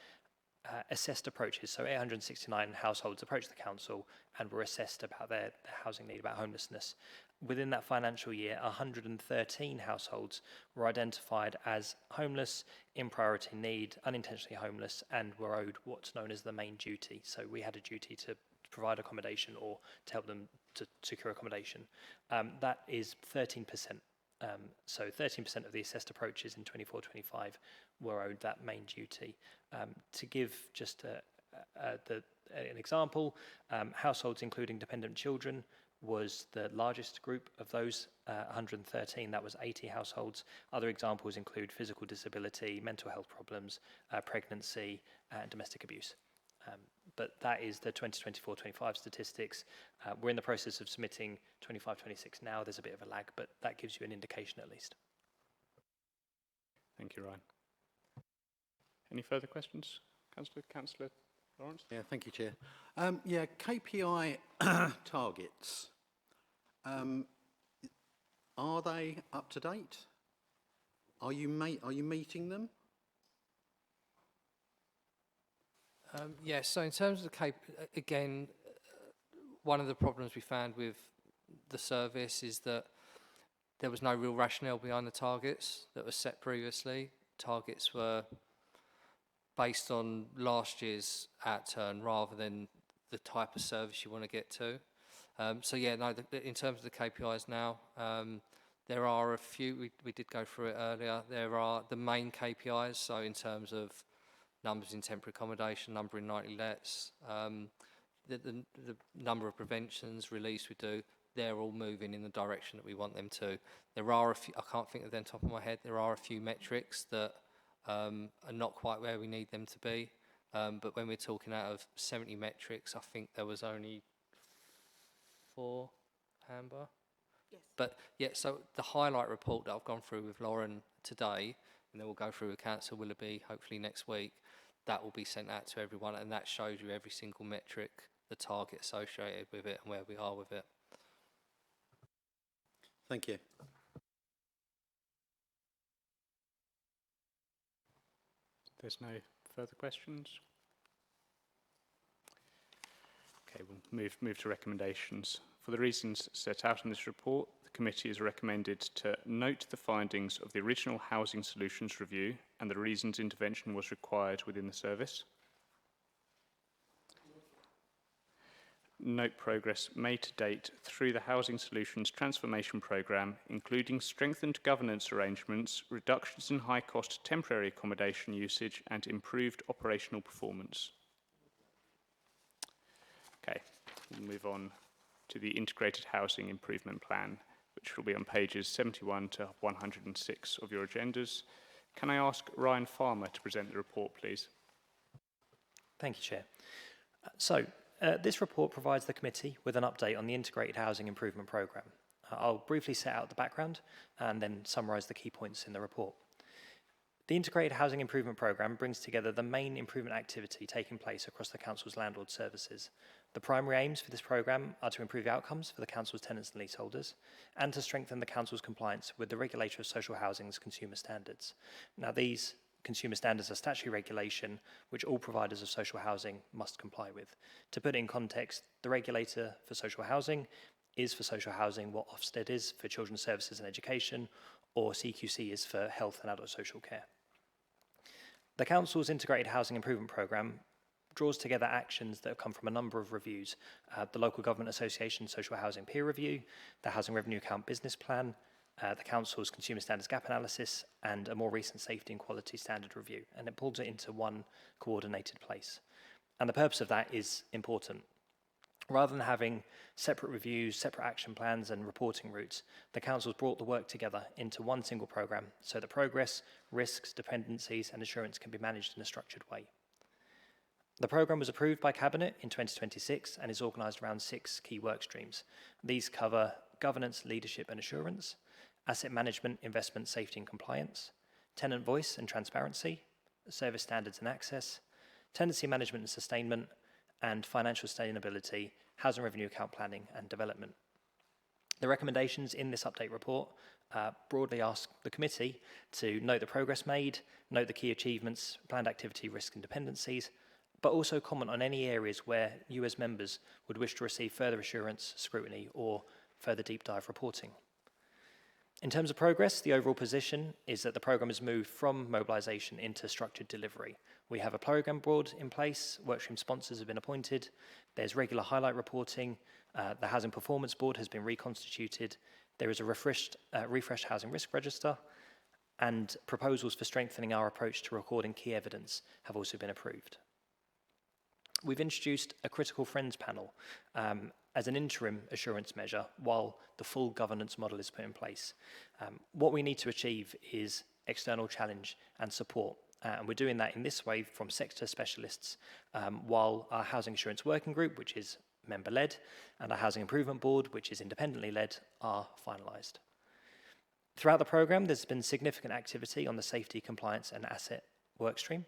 assessed approaches. So 869 households approached the council and were assessed about their housing need, about homelessness. Within that financial year, 113 households were identified as homeless, in priority need, unintentionally homeless, and were owed what's known as the main duty. So we had a duty to provide accommodation or to help them to secure accommodation. That is 13%. So 13% of the assessed approaches in 24-25 were owed that main duty. To give just an example, households including dependent children was the largest group of those 113. That was 80 households. Other examples include physical disability, mental health problems, pregnancy, and domestic abuse. But that is the 2024-25 statistics. We're in the process of submitting 25-26 now. There's a bit of a lag, but that gives you an indication at least. Thank you, Ryan. Any further questions? Councillor Lawrence? Yeah, thank you, Chair. Yeah, KPI targets. Are they up to date? Are you meeting them? Yes, so in terms of the again, one of the problems we found with the service is that there was no real rationale behind the targets that were set previously. Targets were based on last year's outturn rather than the type of service you want to get to. So yeah, no, in terms of the KPIs now, there are a few, we did go through it earlier, there are the main KPIs, so in terms of numbers in temporary accommodation, number in nightly lets, the number of preventions released we do, they're all moving in the direction that we want them to. There are a few, I can't think of them top of my head, there are a few metrics that are not quite where we need them to be, but when we're talking out of 70 metrics, I think there was only 4, Amber? Yes. But yeah, so the highlight report that I've gone through with Lauren today, and then we'll go through with Councillor Willoughby hopefully next week, that will be sent out to everyone, and that shows you every single metric, the target associated with it, and where we are with it. Thank you. There's no further questions. Okay, we'll move to recommendations. For the reasons set out in this report, the committee is recommended to note the findings of the original Housing Solutions Review and the reasons intervention was required within the service. Note progress made to date through the Housing Solutions Transformation Programme, including strengthened governance arrangements, reductions in high-cost temporary accommodation usage, and improved operational performance. Okay, we'll move on to the Integrated Housing Improvement Plan, which will be on pages 71 to 106 of your agendas. Can I ask Ryan Farmer to present the report, please? Thank you, Chair. This report provides the committee with an update on the Integrated Housing Improvement Programme. I'll briefly set out the background and then summarise the key points in the report. The Integrated Housing Improvement Programme brings together the main improvement activity taking place across the Council's landlord services. The primary aims for this programme are to improve outcomes for the Council's tenants and leaseholders and to strengthen the Council's compliance with the Regulator of Social Housing's consumer standards. Now, these consumer standards are statutory regulation which all providers of social housing must comply with. To put it in context, the Regulator for Social Housing is for social housing what Ofsted is for children's services and education, or CQC is for health and adult social care. The Council's Integrated Housing Improvement Programme draws together actions that have come from a number of reviews. The Local Government Association Social Housing Peer Review, the Housing Revenue Account Business Plan, the Council's Consumer Standards Gap Analysis, and a more recent Safety and Quality Standard Review. And it pulls it into one coordinated place. And the purpose of that is important. Rather than having separate reviews, separate action plans and reporting routes, the Council's brought the work together into one single programme so that progress, risks, dependencies and assurance can be managed in a structured way. The programme was approved by Cabinet in 2026 and is organised around 6 key work streams. These cover governance, leadership and assurance, asset management, investment, safety and compliance, tenant voice and transparency, service standards and access, tenancy management and sustainment, and financial sustainability, housing revenue account planning and development. The recommendations in this update report broadly ask the committee to note the progress made, note the key achievements, planned activity, risk and dependencies, but also comment on any areas where you as members would wish to receive further assurance, scrutiny or further deep dive reporting. In terms of progress, the overall position is that the programme has moved from mobilisation into structured delivery, We have a programme board in place, workstream sponsors have been appointed, there's regular highlight reporting, the Housing Performance Board has been reconstituted, there is a refreshed housing risk register, and proposals for strengthening our approach to recording key evidence have also been approved. We've introduced a critical friends panel as an interim assurance measure while the full governance model is put in place. What we need to achieve is external challenge and support. And we're doing that in this way from sector specialists, while our Housing Assurance Working Group, which is member-led, and our Housing Improvement Board, which is independently led, are finalised. Throughout the programme, there's been significant activity on the safety, compliance and asset workstream.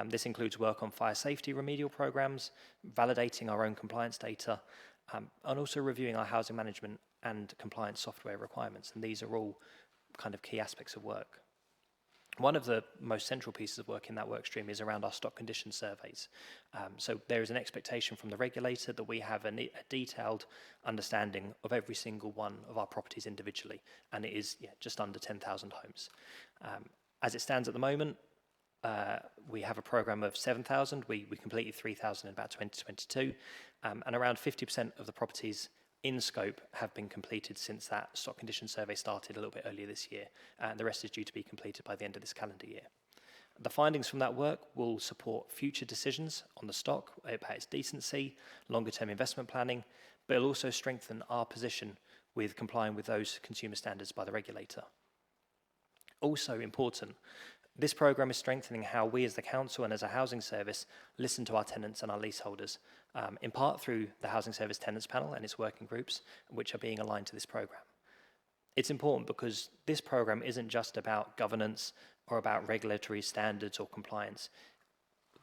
This includes work on fire safety remedial programmes, validating our own compliance data, and also reviewing our housing management and compliance software requirements. And these are all kind of key aspects of work. One of the most central pieces of work in that work stream is around our stock condition surveys. So there is an expectation from the regulator that we have a detailed understanding of every single one of our properties individually, and it is just under 10,000 homes. As it stands at the moment, we have a programme of 7,000. We completed 3,000 in about 2022, and around 50% of the properties in scope have been completed since that stock condition survey started a little bit earlier this year, and the rest is due to be completed by the end of this calendar year. The findings from that work will support future decisions on the stock about its decency, longer term investment planning, but it'll also strengthen our position with complying with those consumer standards by the regulator. Also important, this programme is strengthening how we as the council and as a housing service listen to our tenants and our leaseholders, in part through the Housing Service Tenants Panel and its working groups, which are being aligned to this programme. It's important because this programme isn't just about governance or about regulatory standards or compliance.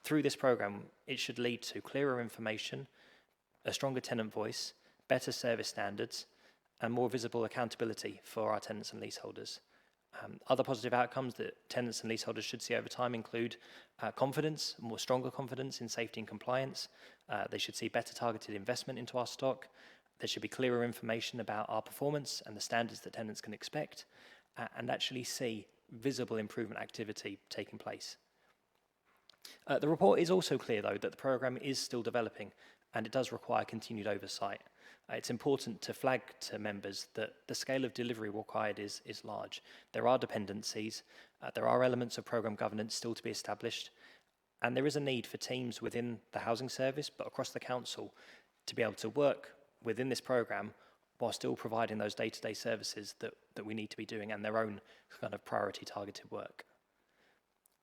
Through this programme, it should lead to clearer information, a stronger tenant voice, better service standards, and more visible accountability for our tenants and leaseholders. Other positive outcomes that tenants and leaseholders should see over time include confidence, more stronger confidence in safety and compliance. They should see better targeted investment into our stock. There should be clearer information about our performance and the standards that tenants can expect, and actually see visible improvement activity taking place. The report is also clear, though, that the programme is still developing and it does require continued oversight. It's important to flag to members that the scale of delivery required is large. There are dependencies, there are elements of programme governance still to be established, and there is a need for teams within the housing service, but across the council, to be able to work within this programme while still providing those day-to-day services that we need to be doing and their own kind of priority targeted work.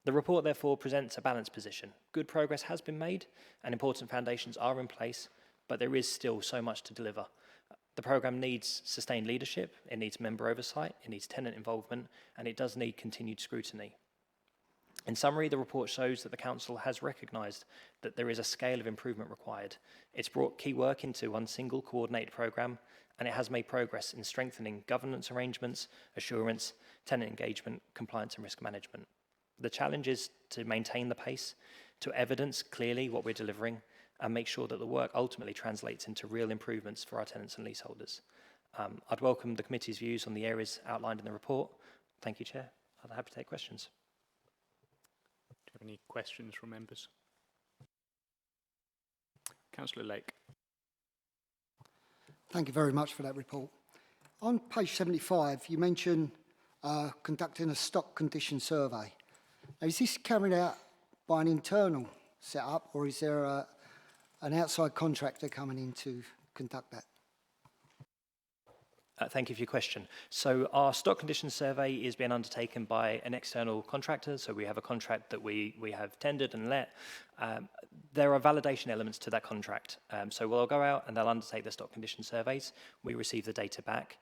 The report therefore presents a balanced position. Good progress has been made and important foundations are in place, but there is still so much to deliver. The programme needs sustained leadership, it needs member oversight, it needs tenant involvement, and it does need continued scrutiny. In summary, the report shows that the Council has recognised that there is a scale of improvement required. It's brought key work into one single coordinated programme, and it has made progress in strengthening governance arrangements, assurance, tenant engagement, compliance and risk management. The challenge is to maintain the pace, to evidence clearly what we're delivering, and make sure that the work ultimately translates into real improvements for our tenants and leaseholders. I'd welcome the committee's views on the areas outlined in the report. Thank you, Chair. I'm happy to take questions. Do you have any questions from members? Councillor Lake. Thank you very much for that report. On page 75, you mention conducting a stock condition survey. Now, is this carried out by an internal setup, or is there an outside contractor coming in to conduct that? Thank you for your question. So our stock condition survey is being undertaken by an external contractor. So we have a contract that we have tendered and let. There are validation elements to that contract. So we'll go out and they'll undertake the stock condition surveys. We receive the data back.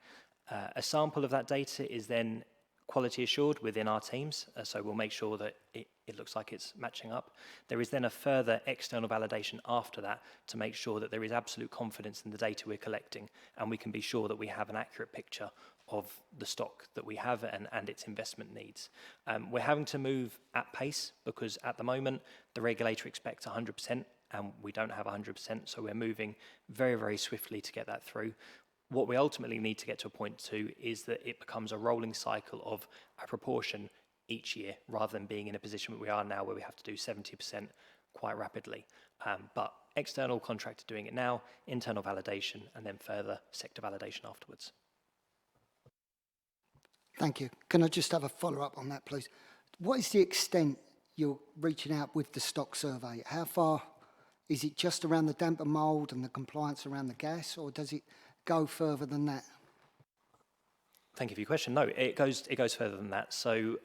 A sample of that data is then quality assured within our teams, so we'll make sure that it looks like it's matching up. There is then a further external validation after that to make sure that there is absolute confidence in the data we're collecting, and we can be sure that we have an accurate picture of the stock that we have and its investment needs. We're having to move at pace because at the moment the regulator expects 100% and we don't have 100%, so we're moving very, very swiftly to get that through. What we ultimately need to get to a point to is that it becomes a rolling cycle of a proportion each year, rather than being in a position where we are now where we have to do 70% quite rapidly. But external contractor doing it now, internal validation, and then further sector validation afterwards. Thank you. Can I just have a follow-up on that, please? What is the extent you're reaching out with the stock survey? How far, is it just around the damp and mould and the compliance around the gas, or does it go further than that? Thank you for your question. No, it goes further than that. So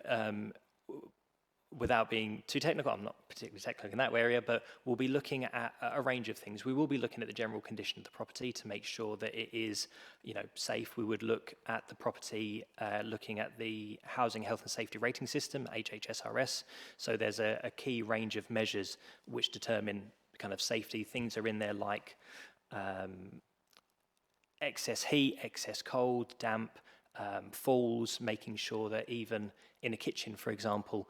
without being too technical, I'm not particularly technical in that area, but we'll be looking at a range of things. We will be looking at the general condition of the property to make sure that it is, safe. We would look at the property, looking at the Housing Health and Safety Rating System, HHSRS. So there's a key range of measures which determine kind of safety. Things are in there like excess heat, excess cold, damp, falls, making sure that even in a kitchen, for example,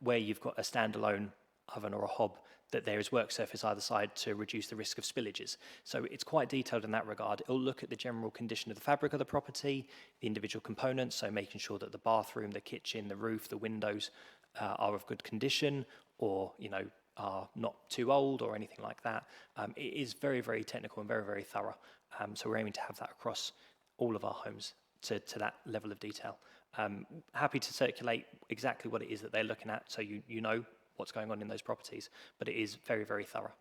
where you've got a standalone oven or a hob, that there is work surface either side to reduce the risk of spillages. So it's quite detailed in that regard. It'll look at the general condition of the fabric of the property, the individual components, so making sure that the bathroom, the kitchen, the roof, the windows are of good condition, or, are not too old or anything like that. It is very, very technical and very, very thorough. So we're aiming to have that across all of our homes to that level of detail. Happy to circulate exactly what it is that they're looking at, so you know what's going on in those properties, but it is very, very thorough.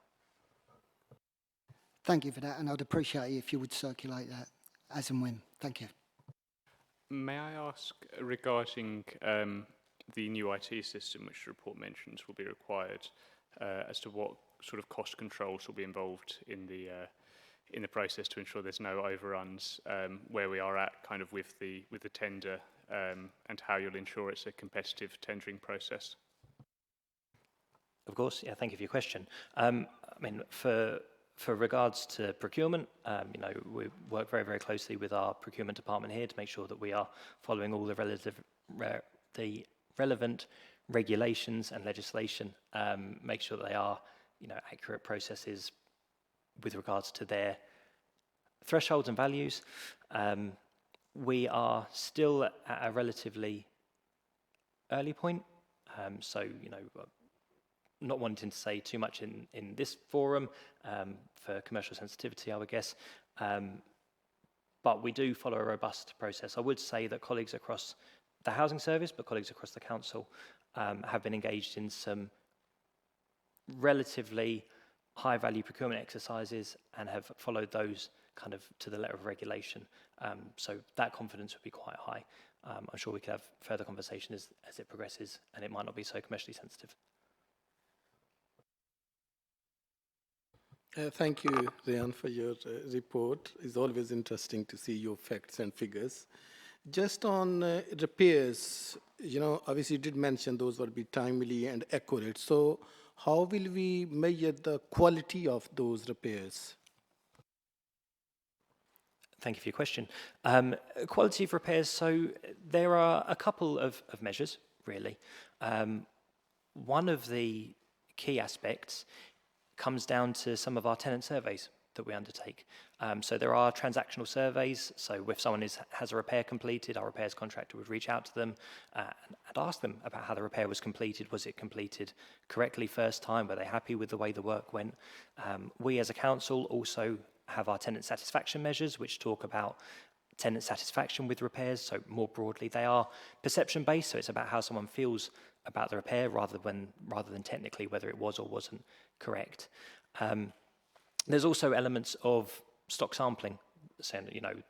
Thank you for that, and I'd appreciate it if you would circulate that as and when. Thank you. May I ask regarding the new IT system, which the report mentions will be required, as to what sort of cost controls will be involved in the process to ensure there's no overruns, where we are at kind of with the tender, and how you'll ensure it's a competitive tendering process? Of course, yeah, thank you for your question. For regards to procurement, we work very, very closely with our procurement department here to make sure that we are following all the relevant regulations and legislation, make sure that they are, accurate processes with regards to their thresholds and values. We are still at a relatively early point, so not wanting to say too much in this forum for commercial sensitivity, I would guess, but we do follow a robust process. I would say that colleagues across the housing service, but colleagues across the council have been engaged in some relatively high-value procurement exercises and have followed those kind of to the letter of regulation. So that confidence would be quite high. I'm sure we could have further conversation as it progresses, and it might not be so commercially sensitive. Thank you, Ryan, for your report. It's always interesting to see your facts and figures. Just on repairs, obviously you did mention those will be timely and accurate. So how will we measure the quality of those repairs? Thank you for your question. Quality of repairs, so there are a couple of measures, really. One of the key aspects comes down to some of our tenant surveys that we undertake. So there are transactional surveys, so if someone has a repair completed, our repairs contractor would reach out to them and ask them about how the repair was completed. Was it completed correctly first time? Were they happy with the way the work went? We as a council also have our tenant satisfaction measures, which talk about tenant satisfaction with repairs. So more broadly, they are perception-based, so it's about how someone feels about the repair rather than technically whether it was or wasn't correct. There's also elements of stock sampling, so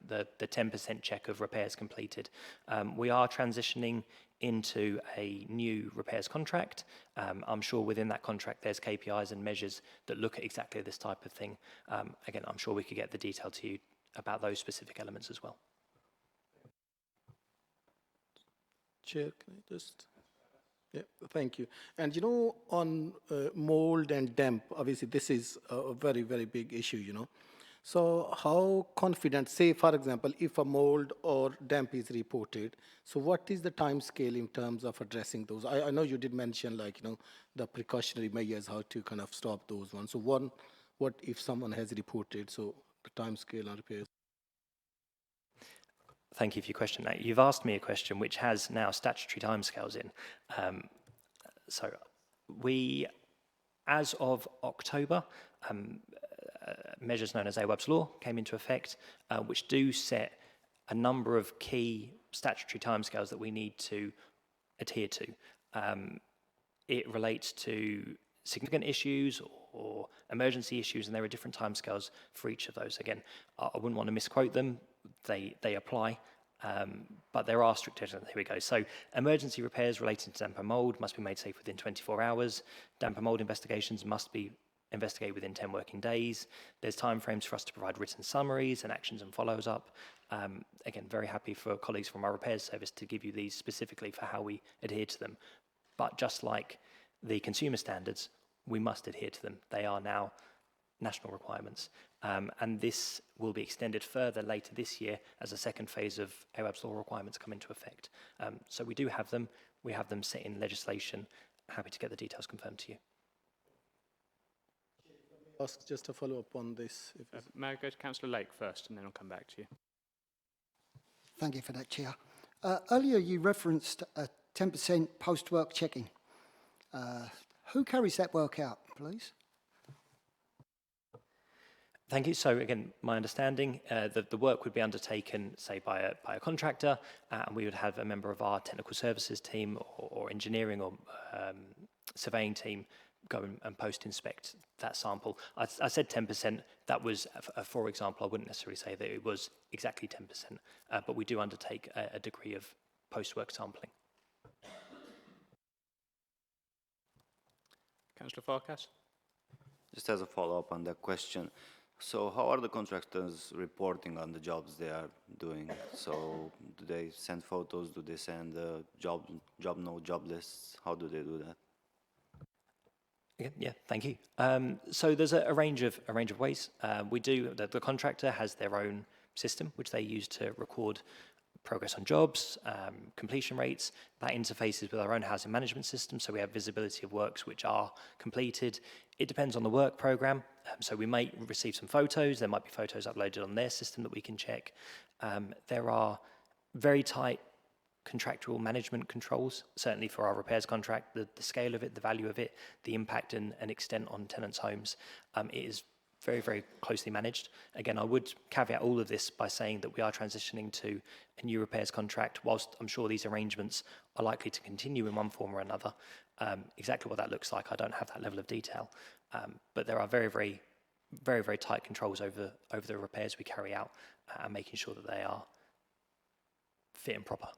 the 10% check of repairs completed. We are transitioning into a new repairs contract. I'm sure within that contract there's KPIs and measures that look at exactly this type of thing. Again, I'm sure we could get the detail to you about those specific elements as well. Chair, can I just? Yeah, thank you. And on mold and damp, obviously this is a very, very big issue, So how confident, say for example, if a mold or damp is reported, so what is the time scale in terms of addressing those? I know you did mention the precautionary measures, how to kind of stop those ones. So what if someone has reported, so the time scale on repairs? Thank you for your question. Now, you've asked me a question which has now statutory timescales in. So we, as of October, measures known as AWAB's law came into effect, which do set a number of key statutory timescales that we need to adhere to. It relates to significant issues or emergency issues, and there are different timescales for each of those. Again, I wouldn't want to misquote them. They apply, but there are strict deadlines. Here we go. So emergency repairs relating to damp and mould must be made safe within 24 hours. Damp and mould investigations must be investigated within 10 working days. There's timeframes for us to provide written summaries and actions and follows up. Again, very happy for colleagues from our repairs service to give you these specifically for how we adhere to them. But just like the consumer standards, we must adhere to them. They are now national requirements. And this will be extended further later this year as a second phase of AWAB's law requirements come into effect. So we do have them. We have them set in legislation. Happy to get the details confirmed to you. Ask just a follow-up on this. May I go to Councillor Lake first, and then I'll come back to you. Thank you for that, Chair. Earlier you referenced a 10% post-work checking. Who carries that work out, please? Thank you. So again, my understanding that the work would be undertaken, say, by a contractor, and we would have a member of our technical services team or engineering or surveying team go and post-inspect that sample. I said 10%. That was, for example, I wouldn't necessarily say that it was exactly 10%, but we do undertake a degree of post-work sampling. Councillor Farkas? Just as a follow-up on that question, so how are the contractors reporting on the jobs they are doing? So do they send photos? Do they send job lists? How do they do that? Yeah, thank you. So there's a range of ways. The contractor has their own system which they use to record progress on jobs, completion rates. That interfaces with our own housing management system, so we have visibility of works which are completed. It depends on the work programme, so we might receive some photos. There might be photos uploaded on their system that we can check. There are very tight contractual management controls, certainly for our repairs contract, the scale of it, the value of it, the impact and extent on tenants' homes. It is very, very closely managed. Again, I would caveat all of this by saying that we are transitioning to a new repairs contract. Whilst I'm sure these arrangements are likely to continue in one form or another, exactly what that looks like, I don't have that level of detail. But there are very, very, very, very tight controls over the repairs we carry out and making sure that they are fit and proper.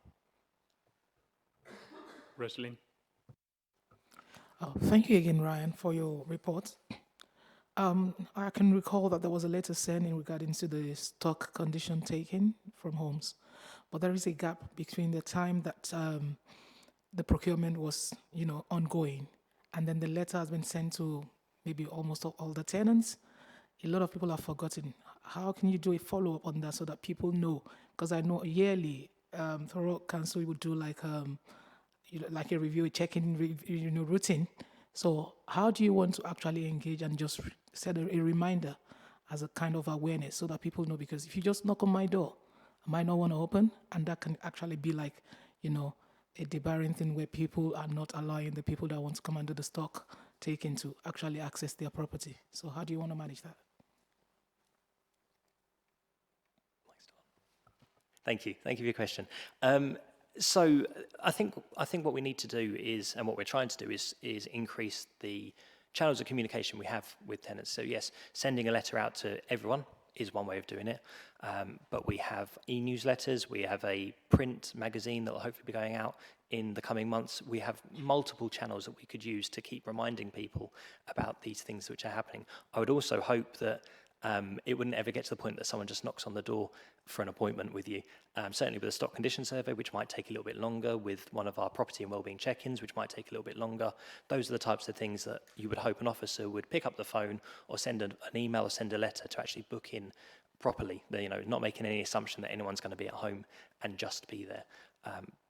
Rosaline? Oh, thank you again, Ryan, for your report. I can recall that there was a letter sent in regarding to the stock condition taken from homes, but there is a gap between the time that the procurement was, ongoing, and then the letter has been sent to maybe almost all the tenants. A lot of people have forgotten. How can you do a follow-up on that so that people know? Because I know yearly, Thurrock Council would do like a review, a check-in, routine. So how do you want to actually engage and just set a reminder as a kind of awareness so that people know? Because if you just knock on my door, I might not want to open, and that can actually be like, a debarring thing where people are not allowing the people that want to come and do the stock taken to actually access their property. So how do you want to manage that? Thank you for your question. So I think what we need to do is, and what we're trying to do is increase the channels of communication we have with tenants. So yes, sending a letter out to everyone is one way of doing it, but we have e-newsletters, we have a print magazine that will hopefully be going out in the coming months. We have multiple channels that we could use to keep reminding people about these things which are happening. I would also hope that it wouldn't ever get to the point that someone just knocks on the door for an appointment with you. Certainly with a stock condition survey, which might take a little bit longer, with one of our property and wellbeing check-ins, which might take a little bit longer. Those are the types of things that you would hope an officer would pick up the phone or send an email or send a letter to actually book in properly. Not making any assumption that anyone's going to be at home and just be there.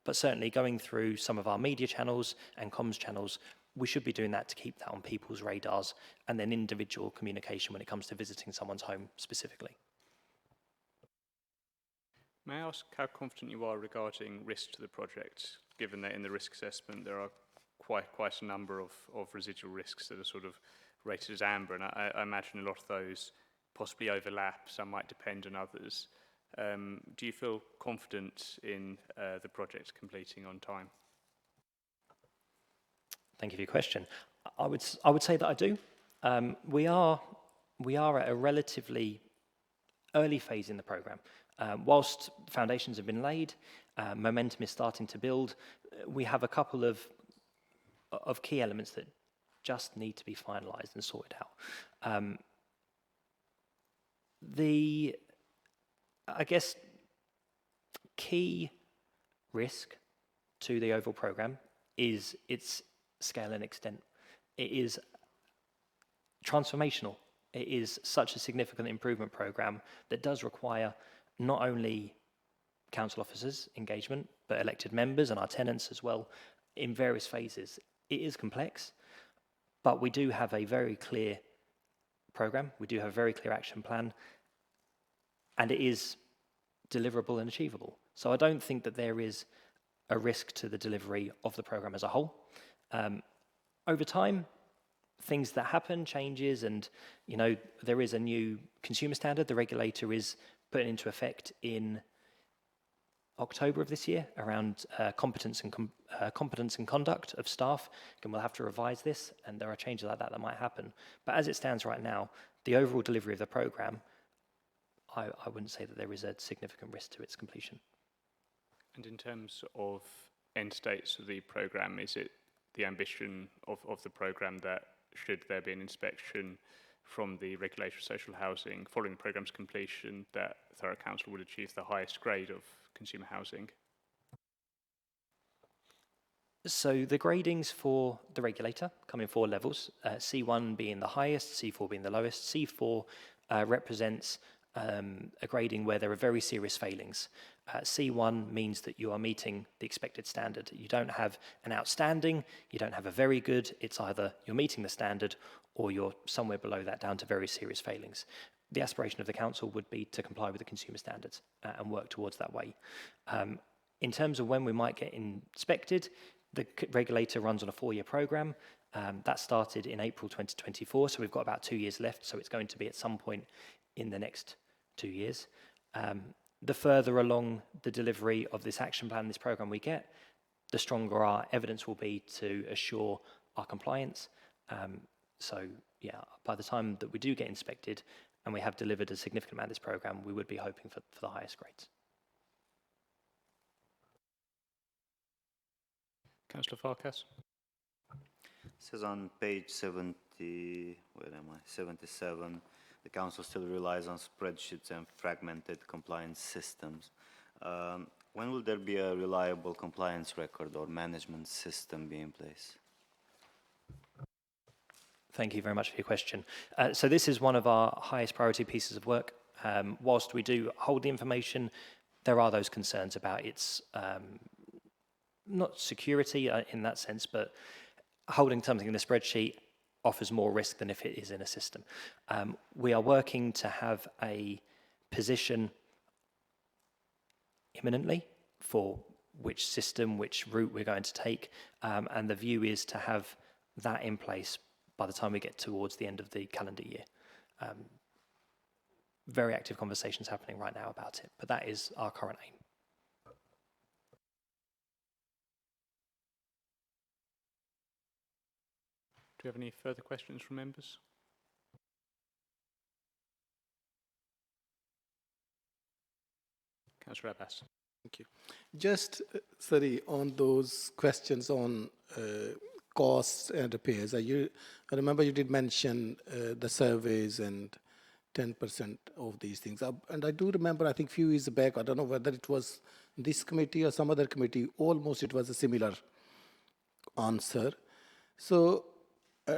But certainly going through some of our media channels and comms channels, we should be doing that to keep that on people's radars, and then individual communication when it comes to visiting someone's home specifically. May I ask how confident you are regarding risk to the project, given that in the risk assessment there are quite a number of residual risks that are sort of rated as amber, and I imagine a lot of those possibly overlap, some might depend on others. Do you feel confident in the project completing on time? Thank you for your question. I would say that I do. We are at a relatively early phase in the programme. Whilst foundations have been laid, momentum is starting to build, we have a couple of key elements that just need to be finalised and sorted out. I guess, key risk to the overall programme is its scale and extent. It is transformational. It is such a significant improvement programme that does require not only council officers' engagement, but elected members and our tenants as well in various phases. It is complex, but we do have a very clear programme. We do have a very clear action plan, and it is deliverable and achievable. So I don't think that there is a risk to the delivery of the programme as a whole. Over time, things that happen, changes, and there is a new consumer standard. The regulator is putting into effect in October of this year around competence and conduct of staff, and we'll have to revise this, and there are changes like that might happen. But as it stands right now, the overall delivery of the programme, I wouldn't say that there is a significant risk to its completion. And in terms of end states of the programme, is it the ambition of the programme that should there be an inspection from the regulator of social housing following the programme's completion, that Thurrock Council would achieve the highest grade of consumer housing? So the gradings for the regulator come in 4 levels, C1 being the highest, C4 being the lowest. C4 represents a grading where there are very serious failings. C1 means that you are meeting the expected standard. You don't have an outstanding, you don't have a very good, it's either you're meeting the standard or you're somewhere below that down to very serious failings. The aspiration of the council would be to comply with the consumer standards and work towards that way. In terms of when we might get inspected, the regulator runs on a 4-year programme. That started in April 2024, so we've got about 2 years left, so it's going to be at some point in the next 2 years. The further along the delivery of this action plan, this programme we get, the stronger our evidence will be to assure our compliance. So yeah, by the time that we do get inspected and we have delivered a significant amount of this programme, we would be hoping for the highest grades. Councillor Farkas. It says on page 77, the council still relies on spreadsheets and fragmented compliance systems. When will there be a reliable compliance record or management system be in place? Thank you very much for your question. So this is one of our highest priority pieces of work. Whilst we do hold the information, there are those concerns about its, not security in that sense, but holding something in a spreadsheet offers more risk than if it is in a system. We are working to have a position imminently for which system, which route we're going to take, and the view is to have that in place by the time we get towards the end of the calendar year. Very active conversations happening right now about it, but that is our current aim. Do you have any further questions from members? Councillor Abbas. Thank you. Just, sorry, on those questions on costs and repairs, I remember you did mention the surveys and 10% of these things. And I do remember, I think a few years back, I don't know whether it was this committee or some other committee, almost it was a similar answer. So,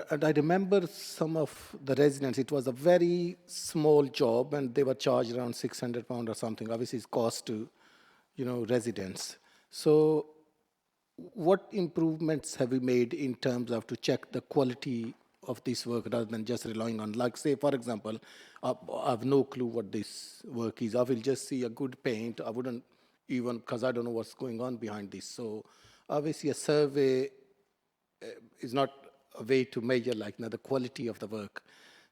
and I remember some of the residents, it was a very small job and they were charged around £600 or something. Obviously, it's cost to, residents. So what improvements have we made in terms of to check the quality of this work rather than just relying on, like say, for example, I have no clue what this work is. I will just see a good paint. I wouldn't even, because I don't know what's going on behind this. So obviously a survey is not a way to measure like the quality of the work.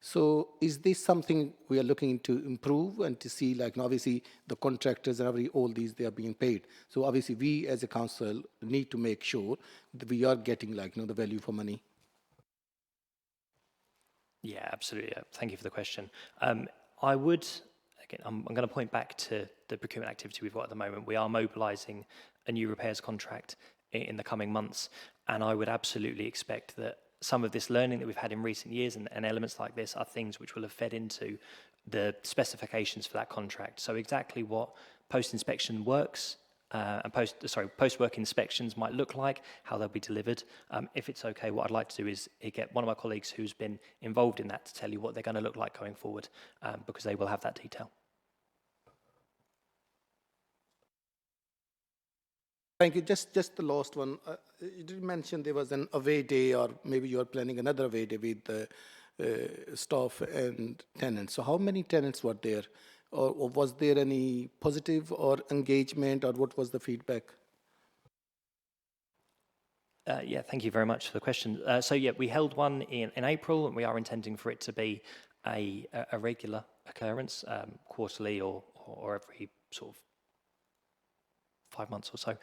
So is this something we are looking to improve and to see like obviously the contractors and all these, they are being paid. So obviously we as a council need to make sure that we are getting like the value for money. Yeah, absolutely. Thank you for the question. I would, again, I'm going to point back to the procurement activity we've got at the moment. We are mobilising a new repairs contract in the coming months, and I would absolutely expect that some of this learning that we've had in recent years and elements like this are things which will have fed into the specifications for that contract. So exactly what post-inspection works and post-work inspections might look like, how they'll be delivered. If it's okay, what I'd like to do is get one of my colleagues who's been involved in that to tell you what they're going to look like going forward, because they will have that detail. Thank you. Just the last one. You did mention there was an away day, or maybe you are planning another away day with the staff and tenants. So how many tenants were there? Or was there any positive or engagement, or what was the feedback? Yeah, thank you very much for the question. So yeah, we held one in April, and we are intending for it to be a regular occurrence, quarterly or every sort of 5 months or so.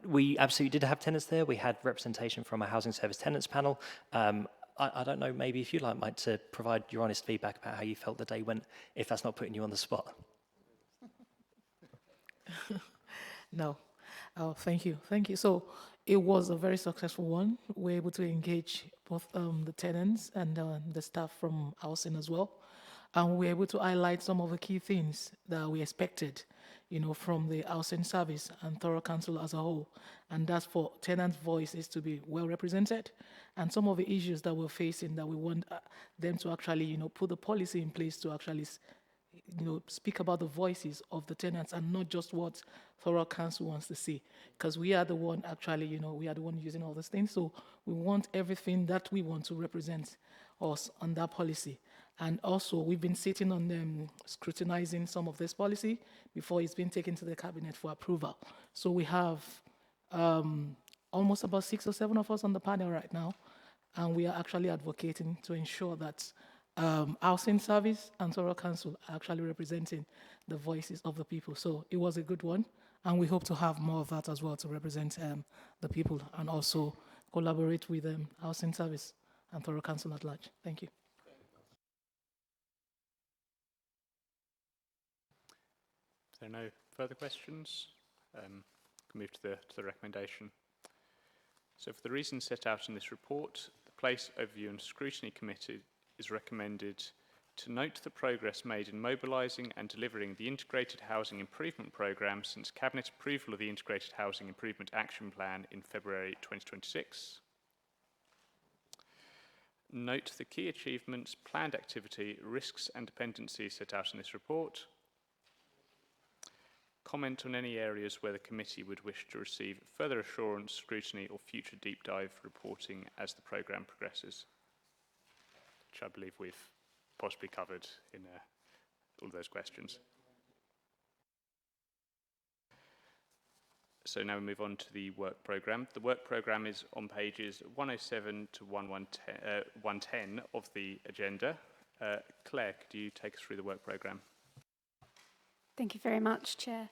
We absolutely did have tenants there. We had representation from a housing service tenants panel. I don't know, maybe if you'd like Mike to provide your honest feedback about how you felt the day went, if that's not putting you on the spot. No. Oh, thank you. Thank you. So it was a very successful one. We were able to engage both the tenants and the staff from housing as well. And we were able to highlight some of the key things that we expected, from the housing service and Thurrock Council as a whole. And that's for tenants' voices to be well represented. And some of the issues that we're facing that we want them to actually, put the policy in place to actually speak about the voices of the tenants and not just what Thurrock Council wants to see. Because we are the one actually, we are the one using all these things. So we want everything that we want to represent us on that policy. And also, we've been sitting on them, scrutinizing some of this policy before it's been taken to the cabinet for approval. So we have almost about 6 or 7 of us on the panel right now, and we are actually advocating to ensure that housing service and Thurrock Council are actually representing the voices of the people. So it was a good one, and we hope to have more of that as well to represent the people and also collaborate with housing service and Thurrock Council at large. Thank you. If there are no further questions, can move to the recommendation. So for the reasons set out in this report, the Place, Overview and Scrutiny Committee is recommended to note the progress made in mobilising and delivering the Integrated Housing Improvement Programme since Cabinet approval of the Integrated Housing Improvement Action Plan in February 2026. Note the key achievements, planned activity, risks and dependencies set out in this report. Comment on any areas where the committee would wish to receive further assurance, scrutiny or future deep dive reporting as the programme progresses, which I believe we've possibly covered in all those questions. So now we move on to the work programme. The work programme is on pages 107 to 110 of the agenda. Claire, could you take us through the work programme? Thank you very much, Chair.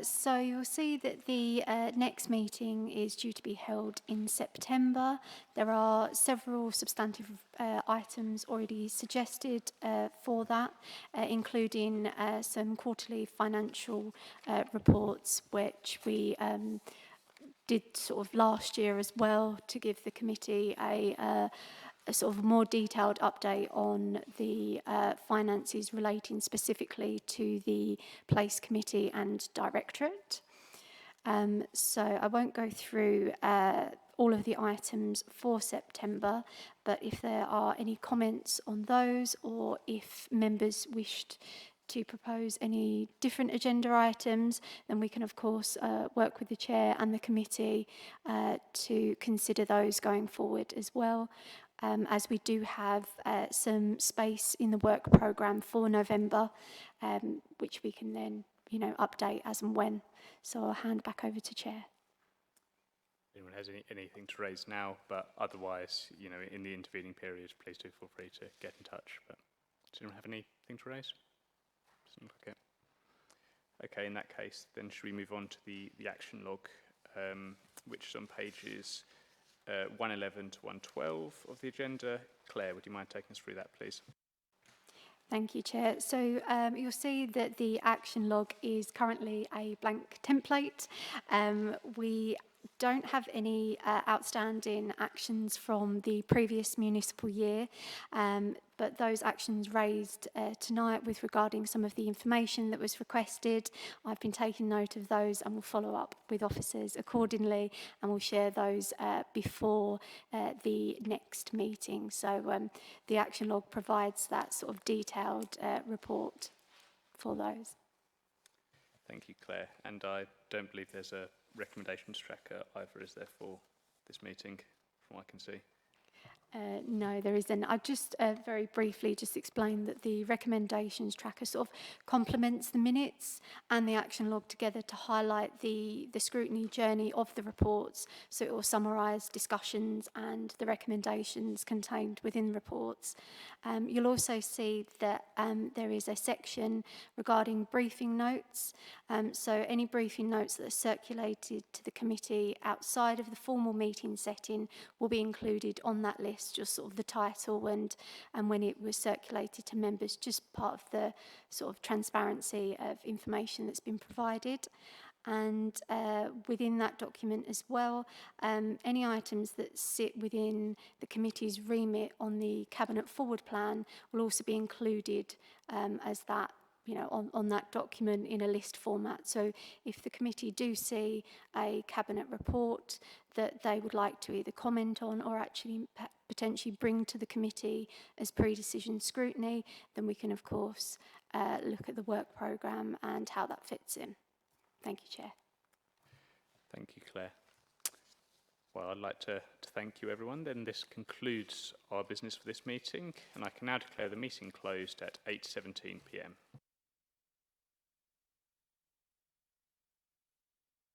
So you'll see that the next meeting is due to be held in September. There are several substantive items already suggested for that, including some quarterly financial reports, which we did sort of last year as well, to give the committee a sort of more detailed update on the finances relating specifically to the Place Committee and Directorate. So I won't go through all of the items for September, but if there are any comments on those, or if members wished to propose any different agenda items, then we can of course work with the Chair and the committee to consider those going forward as well. as we do have some space in the work programme for November, which we can then, update as and when. So I'll hand back over to Chair. Anyone has anything to raise now, but otherwise, in the intervening period, please do feel free to get in touch. But does anyone have anything to raise? Doesn't look like it. Okay, in that case, then should we move on to the action log, which is on pages 111 to 112 of the agenda. Claire, would you mind taking us through that, please? Thank you, Chair. So you'll see that the action log is currently a blank template. We don't have any outstanding actions from the previous municipal year, but those actions raised tonight with regarding some of the information that was requested, I've been taking note of those and will follow up with officers accordingly, and we'll share those before the next meeting. So the action log provides that sort of detailed report for those. Thank you, Claire. And I don't believe there's a recommendations tracker either, is there, for this meeting, from what I can see? No, there isn't. I'll just very briefly just explain that the recommendations tracker sort of complements the minutes and the action log together to highlight the scrutiny journey of the reports. So it will summarise discussions and the recommendations contained within the reports. You'll also see that there is a section regarding briefing notes. So any briefing notes that are circulated to the committee outside of the formal meeting setting will be included on that list, just sort of the title and when it was circulated to members, just part of the sort of transparency of information that's been provided. And within that document as well, any items that sit within the committee's remit on the Cabinet Forward Plan will also be included as that, on that document in a list format. So if the committee do see a Cabinet report that they would like to either comment on or actually potentially bring to the committee as pre-decision scrutiny, then we can, of course, look at the work programme and how that fits in. Thank you, Chair. Thank you, Claire. Well, I'd like to thank you, everyone. Then this concludes our business for this meeting, and I can now declare the meeting closed at 8:17 p.m.